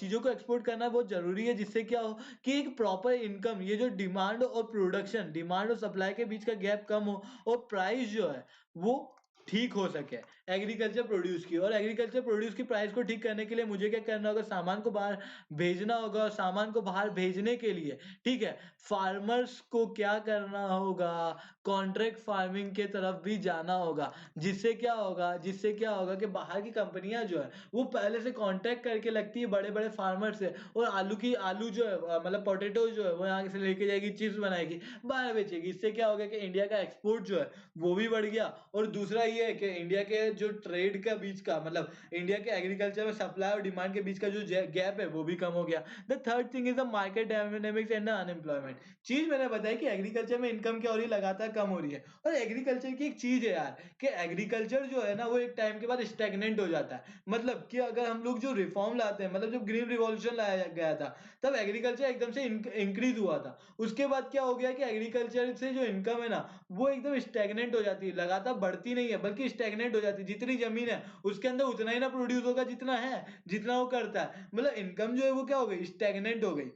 चीजों को एक्सपोर्ट करना बहुत जरूरी है, जिससे क्या हो कि एक प्रॉपर इनकम, ये जो डिमांड और सप्लाई के बीच का गैप कम हो और प्राइस जो है वो ठीक हो सके एग्रीकल्चर प्रोड्यूस की। और एग्रीकल्चर प्रोड्यूस की प्राइस को ठीक करने के लिए मुझे क्या करना होगा, सामान को बाहर भेजना होगा। और सामान को बाहर भेजने के लिए, ठीक है, फार्मर्स को क्या करना होगा, कॉन्ट्रैक्ट फार्मिंग के तरफ भी जाना होगा। जिससे क्या होगा कि बाहर की कंपनियां जो है वो पहले से कॉन्ट्रैक्ट करके लगती है बड़े बड़े फार्मर से, और आलू जो है मतलब पोटेटो जो है वो यहाँ से लेके जाएगी, चिप्स बनाएगी, बाहर बेचेगी। इससे क्या होगा कि इंडिया का एक्सपोर्ट जो है वो भी बढ़ गया। और दूसरा ये है कि इंडिया के जो ट्रेड का बीच का मतलब इंडिया के एग्रीकल्चर में सप्लाई और डिमांड के बीच का जो गैप है वो भी कम हो गया। The third thing is the market dynamics and the unemployment. चीज मैंने बताई कि एग्रीकल्चर में इनकम क्या हो रही है, लगातार कम हो रही है। और एग्रीकल्चर की एक चीज है यार कि एग्रीकल्चर जो है ना वो एक टाइम के बाद स्टैग्नेंट हो जाता है। मतलब कि अगर हम लोग जो रिफॉर्म लाते हैं, मतलब जब ग्रीन रिवॉल्यूशन लाया गया था तब एग्रीकल्चर एकदम से इंक्रीज हुआ था। उसके बाद क्या हो गया कि एग्रीकल्चर से जो इनकम है ना वो एकदम स्टैग्नेंट हो जाती है, लगातार बढ़ती नहीं है बल्कि स्टैग्नेंट हो जाती है। जितनी जमीन है उसके अंदर उतना ही ना प्रोड्यूस होगा जितना है, जितना वो करता है। मतलब इनकम जो है वो क्या हो गई, स्टैग्नेंट हो गई।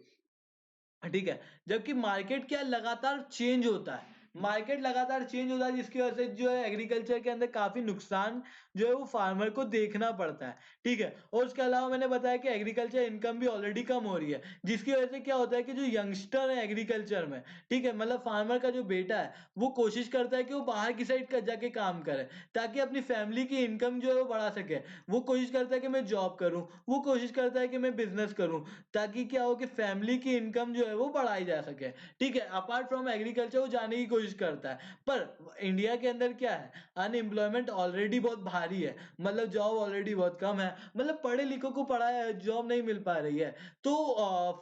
ठीक है। जबकि मार्केट क्या लगातार चेंज होता है, मार्केट लगातार चेंज होता है जिसकी वजह से जो है एग्रीकल्चर के अंदर काफी नुकसान जो है वो फार्मर को देखना पड़ता है। ठीक है। और उसके अलावा मैंने बताया कि एग्रीकल्चर इनकम भी ऑलरेडी कम हो रही है, जिसकी वजह से क्या होता है कि जो यंगस्टर है एग्रीकल्चर में, ठीक है, मतलब फार्मर का जो बेटा है वो कोशिश करता है कि वो बाहर की साइड का जाके काम करे ताकि अपनी फैमिली की इनकम जो है वो बढ़ा सके। वो कोशिश करता है कि मैं जॉब करूं, वो कोशिश करता है कि मैं बिजनेस करूं, ताकि क्या हो कि फैमिली की इनकम जो है वो बढ़ाई जा सके। ठीक है। अपार्ट फ्रॉम एग्रीकल्चर वो जाने की कोशिश करता है। पर इंडिया के अंदर क्या है, अनएम्प्लॉयमेंट ऑलरेडी बहुत भारी है, मतलब जॉब ऑलरेडी बहुत कम है, मतलब पढ़े लिखों को पढ़ा है जॉब नहीं मिल पा रही है। तो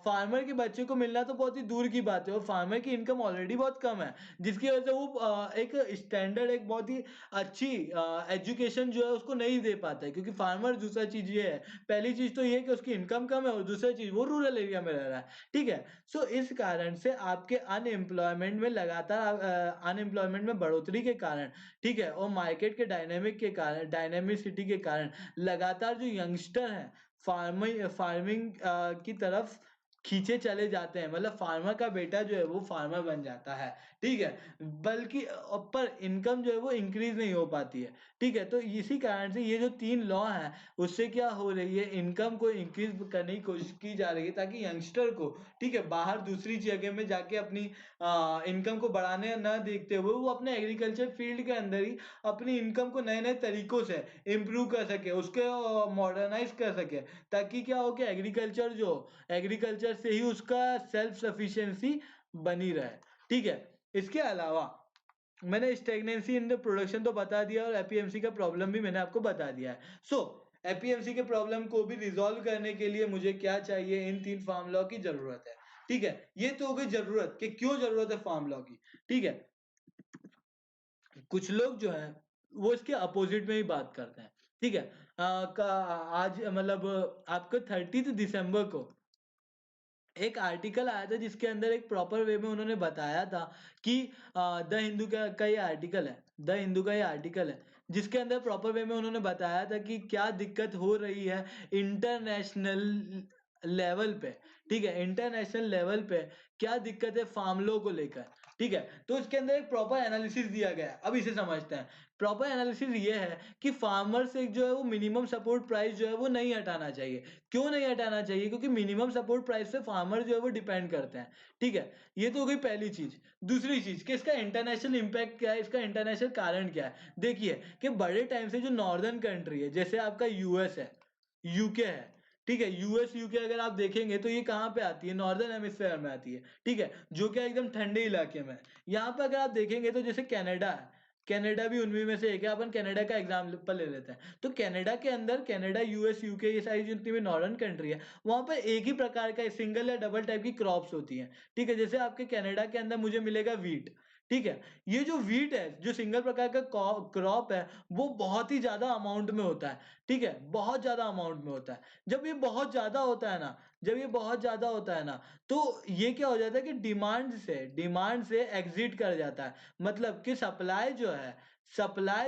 फार्मर के बच्चे को मिलना तो बहुत ही दूर की बात है, और फार्मर की इनकम ऑलरेडी बहुत कम है, जिसकी वजह से वो एक स्टैंडर्ड, एक बहुत ही अच्छी एजुकेशन जो है उसको नहीं दे पाता है। क्योंकि फार्मर, दूसरा चीज ये है, पहली चीज तो ये है कि उसकी इनकम कम है, और दूसरी चीज वो रूरल एरिया में रह रहा है। ठीक है। सो इस कारण से आपके अनएम्प्लॉयमेंट में लगातार अनएम्प्लॉयमेंट में बढ़ोतरी के कारण, ठीक है, और मार्केट के डायनेमिक के कारण, डायनेमिसिटी के कारण लगातार जो यंगस्टर हैं फार्मिंग फार्मिंग की तरफ खींचे चले जाते हैं। मतलब फार्मर का बेटा जो है वो फार्मर बन जाता है। ठीक है। बल्कि पर इनकम जो है वो इंक्रीज नहीं हो पाती है। ठीक है। तो इसी कारण से ये जो 3 लॉ हैं उससे क्या हो रही है, इनकम को इंक्रीज करने की कोशिश की जा रही है ताकि यंगस्टर को, ठीक है, बाहर दूसरी जगह में जाके अपनी इनकम को बढ़ाने ना देखते हुए वो अपने एग्रीकल्चर फील्ड के अंदर ही अपनी इनकम को नए नए तरीकों से इम्प्रूव कर सके, उसके मॉडर्नाइज कर सके, ताकि क्या हो कि एग्रीकल्चर से ही उसका सेल्फ सफिशिएंसी बनी रहे। ठीक है। इसके अलावा मैंने स्टेगनेंसी इन द प्रोडक्शन तो बता दिया, और एपीएमसी का प्रॉब्लम भी मैंने आपको बता दिया है। सो एपीएमसी के प्रॉब्लम को भी रिजॉल्व करने के लिए मुझे क्या चाहिए, इन 3 फार्म लॉ की जरूरत है। ठीक है। ये तो हो गई जरूरत कि क्यों जरूरत है फार्म लॉ की। ठीक है। कुछ लोग जो है वो इसके अपोजिट में ही बात करते हैं। ठीक है। आज मतलब आपको 30 दिसंबर को एक आर्टिकल आया था जिसके अंदर एक प्रॉपर वे में उन्होंने बताया था कि द हिंदू का ये आर्टिकल है, द हिंदू का ये आर्टिकल है, जिसके अंदर प्रॉपर वे में उन्होंने बताया था कि क्या दिक्कत हो रही है इंटरनेशनल लेवल पे। ठीक है। इंटरनेशनल लेवल पे क्या दिक्कत है फार्मलो को लेकर। ठीक है। तो इसके अंदर एक प्रॉपर एनालिसिस दिया गया है, अब इसे समझते हैं। प्रॉपर एनालिसिस ये है कि फार्मर से जो है वो मिनिमम सपोर्ट प्राइस जो है वो नहीं हटाना चाहिए। क्यों नहीं हटाना चाहिए? क्योंकि मिनिमम सपोर्ट प्राइस से फार्मर जो है वो डिपेंड करते हैं। ठीक है। ये तो हो गई पहली चीज। दूसरी चीज कि इसका इंटरनेशनल इंपैक्ट क्या है, इसका इंटरनेशनल कारण क्या है। देखिए कि बड़े टाइम से जो नॉर्दर्न कंट्री है, जैसे आपका यूएस है, यूके है, ठीक है, यूएस यूके अगर आप देखेंगे तो ये कहाँ पे आती है, नॉर्दर्न हेमिस्फेयर में आती है। ठीक है। जो कि एकदम ठंडे इलाके में है। यहाँ पे अगर आप देखेंगे तो जैसे कनाडा है, कनाडा भी उनमें में से एक है। अपन कनाडा का एग्जाम्पल ले लेते हैं, तो कनाडा के अंदर, कनाडा, यूएस, यूके, ये सारी जितनी भी नॉर्दर्न कंट्री है, वहां पर एक ही प्रकार का सिंगल या डबल टाइप की क्रॉप्स होती हैं। ठीक है। जैसे आपके कनाडा के अंदर मुझे मिलेगा वीट। ठीक है। ये जो वीट है, जो सिंगल प्रकार का क्रॉप है, वो बहुत ही ज्यादा अमाउंट में होता है। ठीक है। बहुत ज्यादा अमाउंट में होता है। जब ये बहुत ज्यादा होता है ना, जब ये बहुत ज्यादा होता है ना, तो ये क्या हो जाता है कि डिमांड से एग्जिट कर जाता है। मतलब कि सप्लाई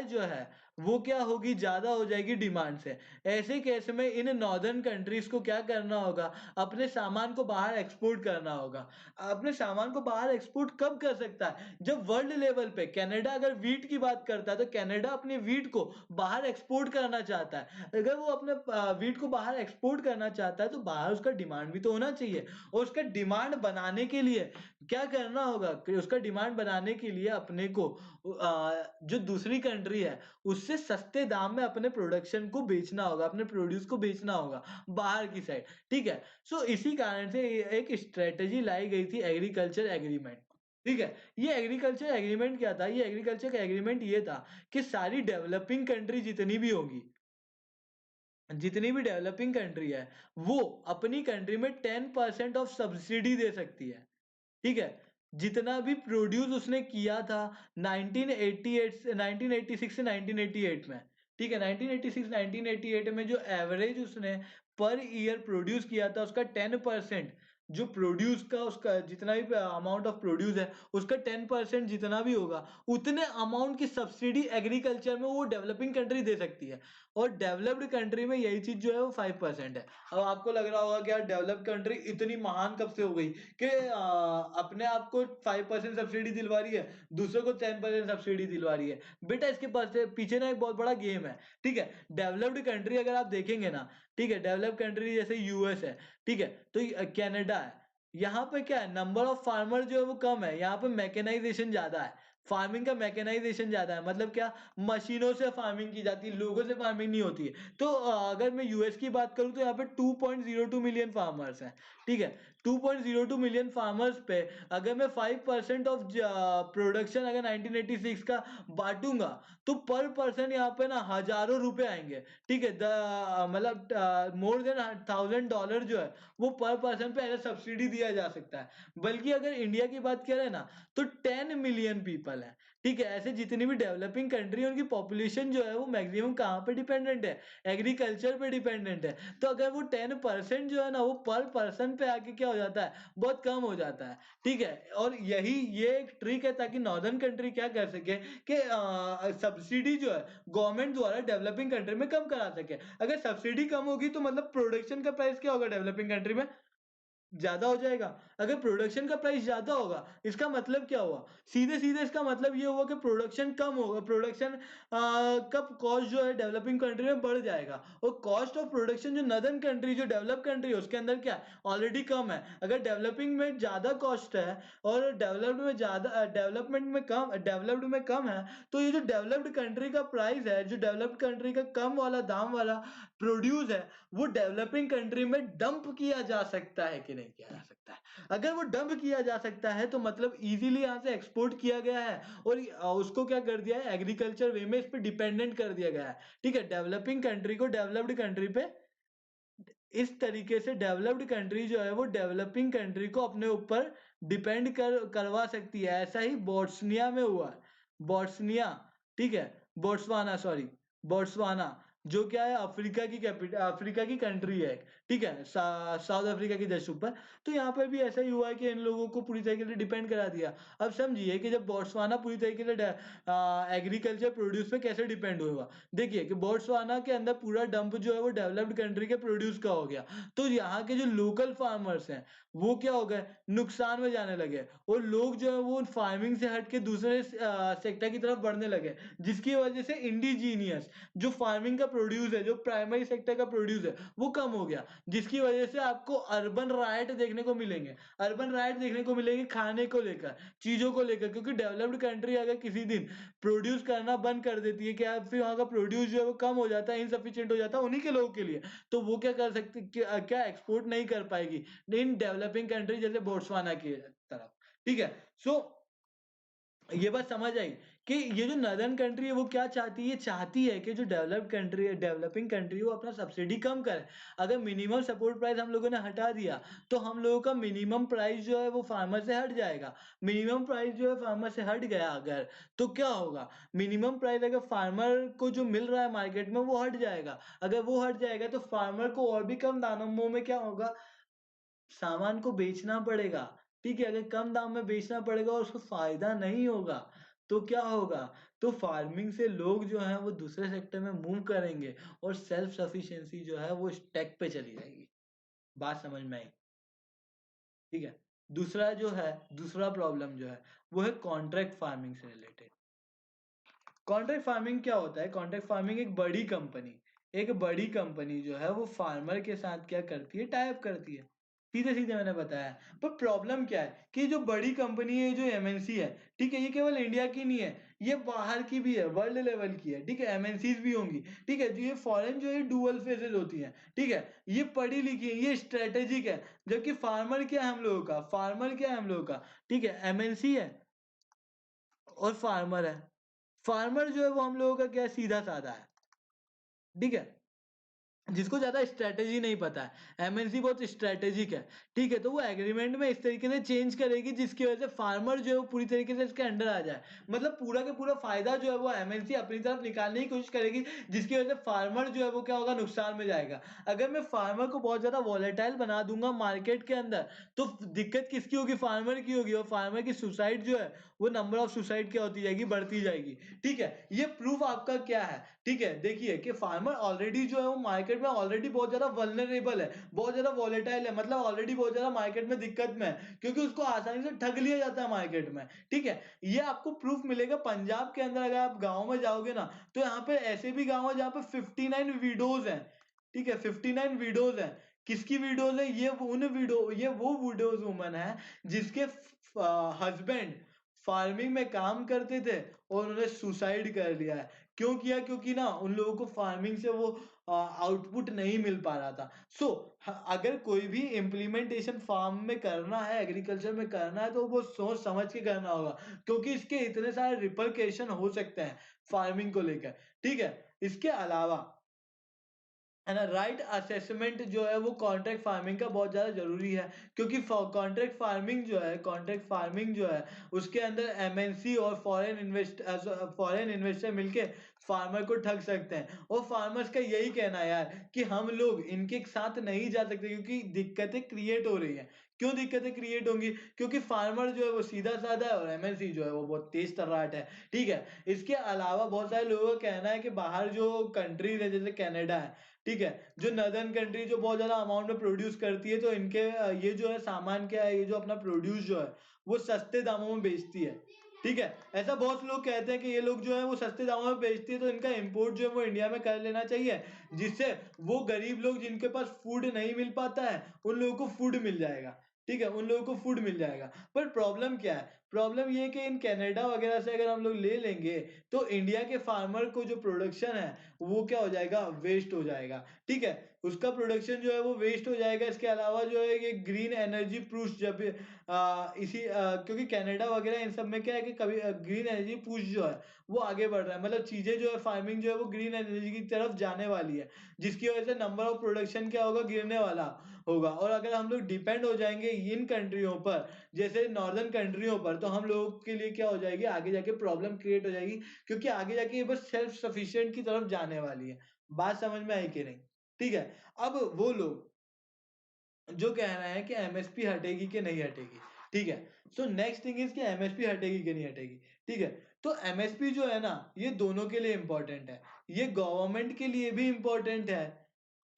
जो है वो क्या होगी, ज्यादा हो जाएगी डिमांड से। ऐसे केस में इन नॉर्दर्न कंट्रीज को क्या करना होगा, अपने सामान को बाहर एक्सपोर्ट करना होगा। अपने सामान को बाहर एक्सपोर्ट कब कर सकता है, जब वर्ल्ड लेवल पे कनाडा अगर वीट की बात करता है तो कनाडा अपने वीट को बाहर एक्सपोर्ट करना चाहता है। अगर वो अपने वीट को बाहर एक्सपोर्ट करना चाहता है तो बाहर उसका डिमांड भी तो होना चाहिए। और उसका डिमांड बनाने के लिए क्या करना होगा, कि उसका डिमांड बनाने के लिए अपने को जो दूसरी कंट्री है उससे सस्ते दाम में अपने प्रोडक्शन को बेचना होगा, अपने प्रोड्यूस को बेचना होगा बाहर की साइड। ठीक है। सो इसी कारण से एक स्ट्रेटेजी लाई गई थी, एग्रीकल्चर एग्रीमेंट। ठीक है। ये एग्रीकल्चर एग्रीमेंट क्या था, ये एग्रीकल्चर का एग्रीमेंट ये था कि सारी डेवलपिंग कंट्री जितनी भी होंगी, जितनी भी डेवलपिंग कंट्री है, वो अपनी कंट्री में 10% ऑफ सब्सिडी दे सकती है। ठीक है। जितना भी प्रोड्यूस उसने किया था 1988 से 1986 से 1988 में, ठीक है, 1986 1988 में जो एवरेज उसने पर ईयर प्रोड्यूस किया था उसका 10%, जो प्रोड्यूस का उसका जितना भी अमाउंट ऑफ प्रोड्यूस है उसका 10% जितना भी होगा, उतने अमाउंट की सब्सिडी एग्रीकल्चर में वो डेवलपिंग कंट्री दे सकती है। और डेवलप्ड कंट्री में यही चीज जो है वो 5% है। अब आपको लग रहा होगा कि यार डेवलप्ड कंट्री इतनी महान कब से हो गई कि अपने आप को 5% सब्सिडी दिलवा रही है, दूसरों को 10% सब्सिडी दिलवा रही है। बेटा इसके पास पीछे ना एक बहुत बड़ा गेम है। ठीक है। डेवलप्ड कंट्री अगर आप देखेंगे ना, ठीक है, डेवलप्ड कंट्री जैसे यूएस है, ठीक है, तो कनाडा है, यहाँ पे क्या है, नंबर ऑफ फार्मर जो है वो कम है, यहाँ पे मैकेनाइजेशन ज्यादा है, फार्मिंग का मैकेनाइजेशन ज्यादा है, मतलब क्या, मशीनों से फार्मिंग की जाती है, लोगों से फार्मिंग नहीं होती है। तो अगर मैं यूएस की बात करूं तो यहाँ पे 2.02 मिलियन फार्मर्स हैं। ठीक है। 2.02 मिलियन फार्मर्स पे अगर मैं 5% ऑफ प्रोडक्शन अगर 1986 का बांटूंगा तो पर पर्सन यहाँ पे ना हजारों रुपए आएंगे। ठीक है। मतलब मोर देन $1000 जो है वो पर पर्सन पे एज सब्सिडी दिया जा सकता है। बल्कि अगर इंडिया की बात करें ना तो 10 मिलियन पीपल है। ठीक है। ऐसे जितनी भी डेवलपिंग कंट्री है उनकी पॉपुलेशन जो है वो मैक्सिमम कहाँ पे डिपेंडेंट है, एग्रीकल्चर पे डिपेंडेंट है। तो अगर वो 10% जो है ना वो पर पर्सन पे आके क्या हो जाता है, बहुत कम हो जाता है। ठीक है। और यही ये एक ट्रिक है ताकि नॉर्दर्न कंट्री क्या कर सके कि सब्सिडी जो है गवर्नमेंट द्वारा डेवलपिंग कंट्री में कम करा सके। अगर सब्सिडी कम होगी तो मतलब प्रोडक्शन का प्राइस क्या होगा डेवलपिंग कंट्री में, ज्यादा हो जाएगा। अगर प्रोडक्शन का प्राइस ज्यादा होगा इसका मतलब क्या हुआ, सीधे सीधे इसका मतलब ये हुआ कि प्रोडक्शन कम होगा, प्रोडक्शन का कॉस्ट जो है डेवलपिंग कंट्री में बढ़ जाएगा। और कॉस्ट ऑफ प्रोडक्शन जो नदर्न कंट्री जो डेवलप कंट्री है उसके अंदर क्या ऑलरेडी कम है। अगर डेवलपिंग में ज्यादा कॉस्ट है और डेवलप्ड में ज्यादा, डेवलपमेंट में कम, डेवलप्ड में कम है, तो ये जो डेवलप्ड कंट्री का प्राइस है, जो डेवलप्ड कंट्री का कम वाला दाम वाला प्रोड्यूस है, वो डेवलपिंग कंट्री में डंप किया जा सकता है कि नहीं किया जा सकता है। अगर वो डंप किया जा सकता है तो मतलब इजीली यहाँ से एक्सपोर्ट किया गया है और उसको क्या कर दिया है, एग्रीकल्चर वे में इस पे डिपेंडेंट कर दिया गया है। ठीक है। डेवलपिंग कंट्री को डेवलप्ड कंट्री पे इस तरीके से डेवलप्ड कंट्री जो है वो डेवलपिंग कंट्री को अपने ऊपर डिपेंड करवा सकती है। ऐसा ही बोट्सनिया में हुआ है। बोट्सनिया, ठीक है, बोट्सवाना, सॉरी, बोट्सवाना, जो क्या है अफ्रीका की कैपिटल, अफ्रीका की कंट्री है। ठीक है। साउथ अफ्रीका की जस्ट ऊपर। तो यहाँ पर भी ऐसा ही हुआ है कि इन लोगों को पूरी तरीके से डिपेंड करा दिया। अब समझिए कि जब बोट्सवाना पूरी तरीके से एग्रीकल्चर प्रोड्यूस पे कैसे डिपेंड हुआ। देखिए कि बोट्सवाना के अंदर पूरा डंप जो है वो डेवलप्ड कंट्री के प्रोड्यूस का हो गया, तो यहाँ के जो लोकल फार्मर्स हैं वो क्या हो गए, नुकसान में जाने लगे, और लोग जो है वो फार्मिंग से हट के दूसरे सेक्टर की तरफ बढ़ने लगे, जिसकी वजह से इंडिजीनियस जो फार्मिंग का प्रोड्यूस है, जो प्राइमरी सेक्टर का प्रोड्यूस है वो कम हो गया, जिसकी वजह से आपको अर्बन राइट देखने को मिलेंगे। अर्बन राइट देखने को मिलेंगे खाने को लेकर, चीजों को लेकर, क्योंकि डेवलप्ड कंट्री अगर किसी दिन प्रोड्यूस करना बंद कर देती है, क्या फिर वहां का प्रोड्यूस जो है वो कम हो जाता है, इनसफिशिएंट हो जाता है उन्हीं के लोगों के लिए, तो वो क्या कर सकती, क्या एक्सपोर्ट नहीं कर पाएगी इन डेवलपिंग कंट्री जैसे बोट्सवाना की तरफ। ठीक है। सो ये बात समझ आई कि ये जो नदर्न कंट्री है वो क्या चाहती है, ये चाहती है कि जो डेवलप्ड कंट्री है, डेवलपिंग कंट्री, वो अपना सब्सिडी कम करे। अगर मिनिमम सपोर्ट प्राइस हम लोगों ने हटा दिया तो हम लोगों का मिनिमम प्राइस जो है वो फार्मर से हट जाएगा। मिनिमम प्राइस जो है फार्मर से हट गया अगर, तो क्या होगा, मिनिमम प्राइस अगर फार्मर को जो मिल रहा है मार्केट में वो हट जाएगा। अगर वो हट जाएगा तो फार्मर को और भी कम दामों में क्या होगा, सामान को बेचना पड़ेगा। ठीक है। अगर कम दाम में बेचना पड़ेगा और उसको फायदा नहीं होगा तो क्या होगा, तो फार्मिंग से लोग जो है वो दूसरे सेक्टर में मूव करेंगे और सेल्फ सफिशिएंसी जो है वो स्टेक पे चली जाएगी। बात समझ में आई। ठीक है। दूसरा जो है, दूसरा प्रॉब्लम जो है वो है कॉन्ट्रैक्ट फार्मिंग से रिलेटेड। कॉन्ट्रैक्ट फार्मिंग क्या होता है, कॉन्ट्रैक्ट फार्मिंग एक बड़ी कंपनी जो है वो फार्मर के साथ क्या करती है, टाई अप करती है। सीधे सीधे मैंने बताया। पर प्रॉब्लम क्या है कि जो बड़ी कंपनी है, जो एमएनसी है, ठीक है, ये केवल इंडिया की नहीं है, ये बाहर की भी है, वर्ल्ड लेवल की है, ठीक है, एमएनसीज भी होंगी, ठीक है, जो ये फॉरेन जो है डुअल फेजेज होती हैं, ठीक है, ये पढ़ी लिखी है, ये स्ट्रेटेजिक है, जबकि फार्मर क्या है हम लोगों का, फार्मर क्या है हम लोगों का, ठीक है, एमएनसी है और फार्मर है। फार्मर जो है वो हम लोगों का क्या है, सीधा साधा है, ठीक है, जिसको ज्यादा स्ट्रेटेजी नहीं पता है। एमएनसी बहुत स्ट्रेटेजिक है, ठीक है, तो वो एग्रीमेंट में इस तरीके से चेंज करेगी जिसकी वजह से फार्मर जो है वो पूरी तरीके से इसके अंडर आ जाए, मतलब पूरा का पूरा फायदा जो है वो एमएनसी अपनी तरफ निकालने की कोशिश करेगी, जिसकी वजह से फार्मर जो है वो क्या होगा, नुकसान में जाएगा। अगर मैं फार्मर को बहुत ज्यादा वॉलेटाइल बना दूंगा मार्केट के अंदर, तो दिक्कत किसकी होगी, फार्मर की होगी, और फार्मर की सुसाइड जो है वो नंबर ऑफ सुसाइड क्या होती जाएगी, बढ़ती जाएगी, ठीक है। ये प्रूफ आपका क्या है, ठीक है, देखिए कि फार्मर ऑलरेडी जो है वो मार्केट में ऑलरेडी बहुत ज्यादा वल्नरेबल है, बहुत ज्यादा वॉलेटाइल है, मतलब ऑलरेडी बहुत ज्यादा मार्केट में दिक्कत में है, क्योंकि उसको आसानी से ठग लिया जाता है मार्केट में, ठीक है। ये आपको प्रूफ मिलेगा पंजाब के अंदर, अगर आप गांव में जाओगे ना, तो यहाँ पे ऐसे भी गांव है जहाँ पे 59 विडोज हैं, ठीक है, 59 विडोज हैं। किसकी विडोज है, ये वो विडोज वुमन है जिसके हस्बैंड फार्मिंग में काम करते थे और उन्होंने सुसाइड कर लिया है। क्यों किया, क्योंकि ना उन लोगों को फार्मिंग से वो आउटपुट नहीं मिल पा रहा था। सो अगर कोई भी इम्प्लीमेंटेशन फार्म में करना है, एग्रीकल्चर में करना है, तो वो सोच समझ के करना होगा, क्योंकि इसके इतने सारे रिपरकेशन हो सकते हैं फार्मिंग को लेकर, ठीक है। इसके अलावा है ना, राइट असेसमेंट जो है वो कॉन्ट्रैक्ट फार्मिंग का बहुत ज्यादा जरूरी है, क्योंकि कॉन्ट्रैक्ट फार्मिंग जो है उसके अंदर एमएनसी और फॉरेन इन्वेस्टर मिलके फार्मर को ठग सकते हैं, और फार्मर्स का यही कहना है यार कि हम लोग इनके साथ नहीं जा सकते, क्योंकि दिक्कतें क्रिएट हो रही हैं। क्यों दिक्कतें क्रिएट होंगी, क्योंकि फार्मर जो है वो सीधा साधा है और एमएनसी जो है वो बहुत तेज तर्राट है, ठीक है। इसके अलावा बहुत सारे लोगों का कहना है कि बाहर जो कंट्रीज है जैसे कनाडा है, ठीक है, जो नदर्न कंट्री जो बहुत ज्यादा अमाउंट में प्रोड्यूस करती है, तो इनके ये जो है सामान क्या है, ये जो अपना प्रोड्यूस जो है वो सस्ते दामों में बेचती है, ठीक है। ऐसा बहुत लोग कहते हैं कि ये लोग जो है वो सस्ते दामों में बेचती है, तो इनका इंपोर्ट जो है वो इंडिया में कर लेना चाहिए, जिससे वो गरीब लोग जिनके पास फूड नहीं मिल पाता है उन लोगों को फूड मिल जाएगा, ठीक है, उन लोगों को फूड मिल जाएगा। पर प्रॉब्लम क्या है, प्रॉब्लम ये है कि इन कनाडा वगैरह से अगर हम लोग ले लेंगे, तो इंडिया के फार्मर को जो प्रोडक्शन है वो क्या हो जाएगा, वेस्ट हो जाएगा, ठीक है। उसका प्रोडक्शन जो है वो वेस्ट हो जाएगा। इसके अलावा जो है ये ग्रीन एनर्जी पुश जब क्योंकि कनाडा वगैरह इन सब में क्या है कि कभी ग्रीन एनर्जी पुश जो है वो आगे बढ़ रहा है, मतलब चीजें जो है फार्मिंग जो है वो ग्रीन एनर्जी की तरफ जाने वाली है, जिसकी वजह से नंबर ऑफ प्रोडक्शन क्या होगा, गिरने वाला होगा। और अगर हम लोग डिपेंड हो जाएंगे इन कंट्रियों पर, जैसे नॉर्दर्न कंट्रियों पर, तो हम लोगों के लिए क्या हो जाएगी, आगे जाके प्रॉब्लम क्रिएट हो जाएगी, क्योंकि आगे जाके ये बस सेल्फ सफिशिएंट की तरफ जाने वाली है। बात समझ में आई कि नहीं, ठीक है। अब वो लोग जो कह रहे हैं कि एमएसपी हटेगी कि नहीं हटेगी, ठीक है। सो नेक्स्ट थिंग इज कि एमएसपी हटेगी कि नहीं हटेगी, ठीक है। तो एमएसपी जो है ना, ये दोनों के लिए इंपॉर्टेंट है, ये गवर्नमेंट के लिए भी इंपॉर्टेंट है,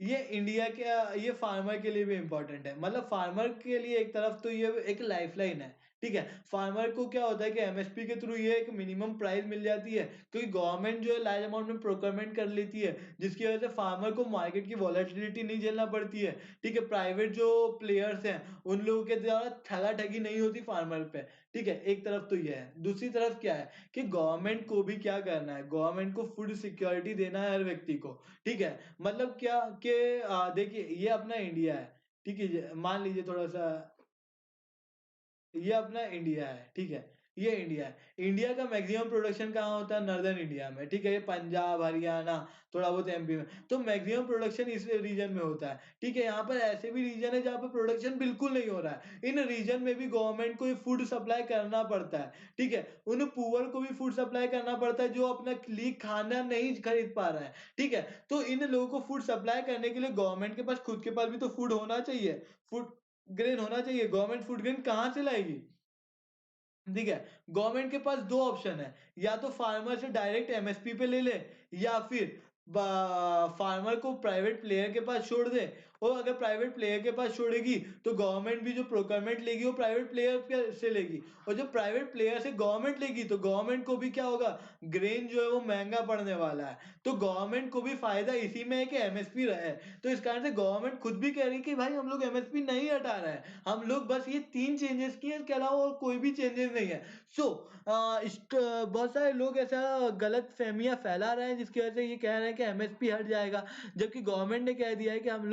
ये इंडिया के ये फार्मर के लिए भी इंपॉर्टेंट है। मतलब फार्मर के लिए एक तरफ तो ये एक लाइफलाइन है, ठीक है। फार्मर को क्या होता है कि एमएसपी के थ्रू ये एक मिनिमम प्राइस मिल जाती है, क्योंकि गवर्नमेंट जो है लार्ज अमाउंट में प्रोक्योरमेंट कर लेती है, जिसकी वजह से फार्मर को मार्केट की वॉलेटिलिटी नहीं झेलना पड़ती है, ठीक है। प्राइवेट जो प्लेयर्स हैं उन लोगों के द्वारा ठगा ठगी नहीं होती फार्मर पे, ठीक है। एक तरफ तो ये है, दूसरी तरफ क्या है कि गवर्नमेंट को भी क्या करना है, गवर्नमेंट को फूड सिक्योरिटी देना है हर व्यक्ति को, ठीक है। मतलब क्या कि देखिए ये अपना इंडिया है, ठीक है, मान लीजिए थोड़ा सा, ये अपना इंडिया है, ठीक है, ये इंडिया है। इंडिया का मैक्सिमम प्रोडक्शन कहाँ होता है, नॉर्दर्न इंडिया में, ठीक है, ये पंजाब हरियाणा थोड़ा बहुत एमपी में, तो मैक्सिमम प्रोडक्शन इस रीजन में होता है, ठीक है। यहाँ पर ऐसे भी रीजन है जहाँ पर प्रोडक्शन बिल्कुल नहीं हो रहा है, इन रीजन में भी गवर्नमेंट को फूड सप्लाई करना पड़ता है, ठीक है। उन पुअर को भी फूड सप्लाई करना पड़ता है जो अपना लिए खाना नहीं खरीद पा रहा है, ठीक है। तो इन लोगों को फूड सप्लाई करने के लिए गवर्नमेंट के पास खुद के पास भी तो फूड होना चाहिए, फूड ग्रेन होना चाहिए। गवर्नमेंट फूड ग्रेन कहाँ से लाएगी, ठीक है। गवर्नमेंट के पास दो ऑप्शन है, या तो फार्मर से डायरेक्ट एमएसपी पे ले ले, या फिर फार्मर को प्राइवेट प्लेयर के पास छोड़ दे और अगर प्राइवेट प्लेयर के पास छोड़ेगी तो गवर्नमेंट भी जो प्रोक्योरमेंट लेगी वो प्राइवेट प्लेयर से लेगी, और जब प्राइवेट प्लेयर से गवर्नमेंट लेगी तो गवर्नमेंट को भी क्या होगा, ग्रेन जो है वो महंगा पड़ने वाला है। तो गवर्नमेंट को भी फायदा इसी में है कि एमएसपी रहे। तो इस कारण से गवर्नमेंट खुद भी कह रही है कि भाई हम लोग एमएसपी नहीं हटा रहे हैं, हम लोग बस ये 3 चेंजेस किए, इसके अलावा और कोई भी चेंजेस नहीं है। सो बहुत सारे लोग ऐसा गलत फहमियां फैला रहे हैं जिसकी वजह से ये कह रहे हैं कि एमएसपी हट जाएगा, जबकि गवर्नमेंट ने कह दिया है कि हम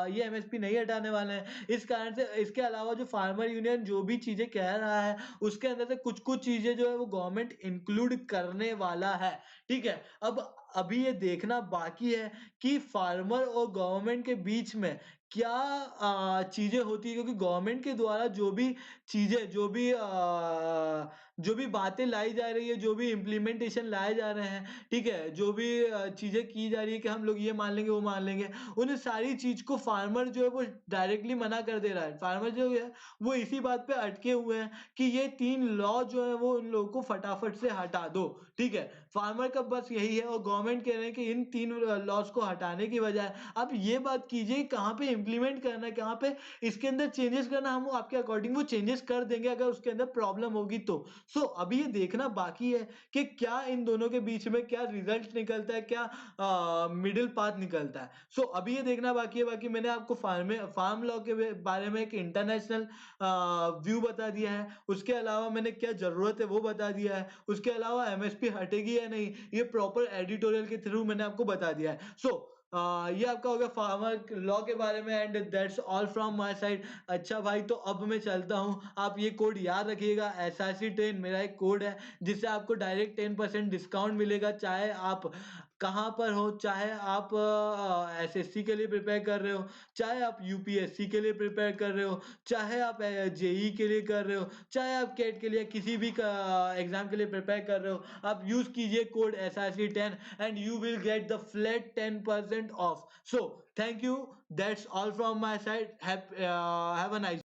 ये एमएसपी नहीं हटाने वाले हैं। इस कारण से इसके अलावा जो फार्मर यूनियन जो भी चीजें कह रहा है उसके अंदर से कुछ कुछ चीजें जो है वो गवर्नमेंट इंक्लूड करने वाला है। ठीक है, अब अभी ये देखना बाकी है कि फार्मर और गवर्नमेंट के बीच में क्या चीजें होती है, क्योंकि गवर्नमेंट के द्वारा जो भी चीजें जो भी बातें लाई जा रही है, जो भी इम्प्लीमेंटेशन लाए जा रहे हैं, ठीक है, जो भी चीजें की जा रही है कि हम लोग ये मान लेंगे वो मान लेंगे, उन सारी चीज को फार्मर जो है वो डायरेक्टली मना कर दे रहा है। फार्मर जो है वो इसी बात पे अटके हुए हैं कि ये 3 लॉ जो है वो उन लोगों को फटाफट से हटा दो। ठीक है, फार्मर का बस यही है, और गवर्नमेंट कह रहे हैं कि इन 3 लॉज को हटाने की बजाय आप ये बात कीजिए कहाँ पे इम्प्लीमेंट करना है, कहाँ पे इसके अंदर चेंजेस करना, हम आपके अकॉर्डिंग वो चेंजेस कर देंगे अगर उसके अंदर प्रॉब्लम होगी तो। सो अभी ये देखना बाकी है कि क्या इन दोनों के बीच में क्या रिजल्ट निकलता है, क्या मिडिल पाथ निकलता है। सो अभी ये देखना बाकी है। बाकी मैंने आपको फार्म लॉ के बारे में एक इंटरनेशनल व्यू बता दिया है, उसके अलावा मैंने क्या जरूरत है वो बता दिया है, उसके अलावा एमएसपी हटेगी या नहीं ये प्रॉपर एडिटोरियल के थ्रू मैंने आपको बता दिया है। सो ये आपका हो गया फार्मर लॉ के बारे में, and that's all from my side. अच्छा भाई, तो अब मैं चलता हूँ। आप ये कोड याद रखिएगा, SRC10 मेरा एक कोड है जिससे आपको डायरेक्ट 10% डिस्काउंट मिलेगा, चाहे आप कहाँ पर हो, चाहे आप एसएससी के लिए प्रिपेयर कर रहे हो, चाहे आप यूपीएससी के लिए प्रिपेयर कर रहे हो, चाहे आप जेई के लिए कर रहे हो, चाहे आप कैट के लिए किसी भी एग्जाम के लिए प्रिपेयर कर रहे हो, आप यूज कीजिए code SRC10 and you will get the flat 10% of. So thank you, that's all from my side, have a nice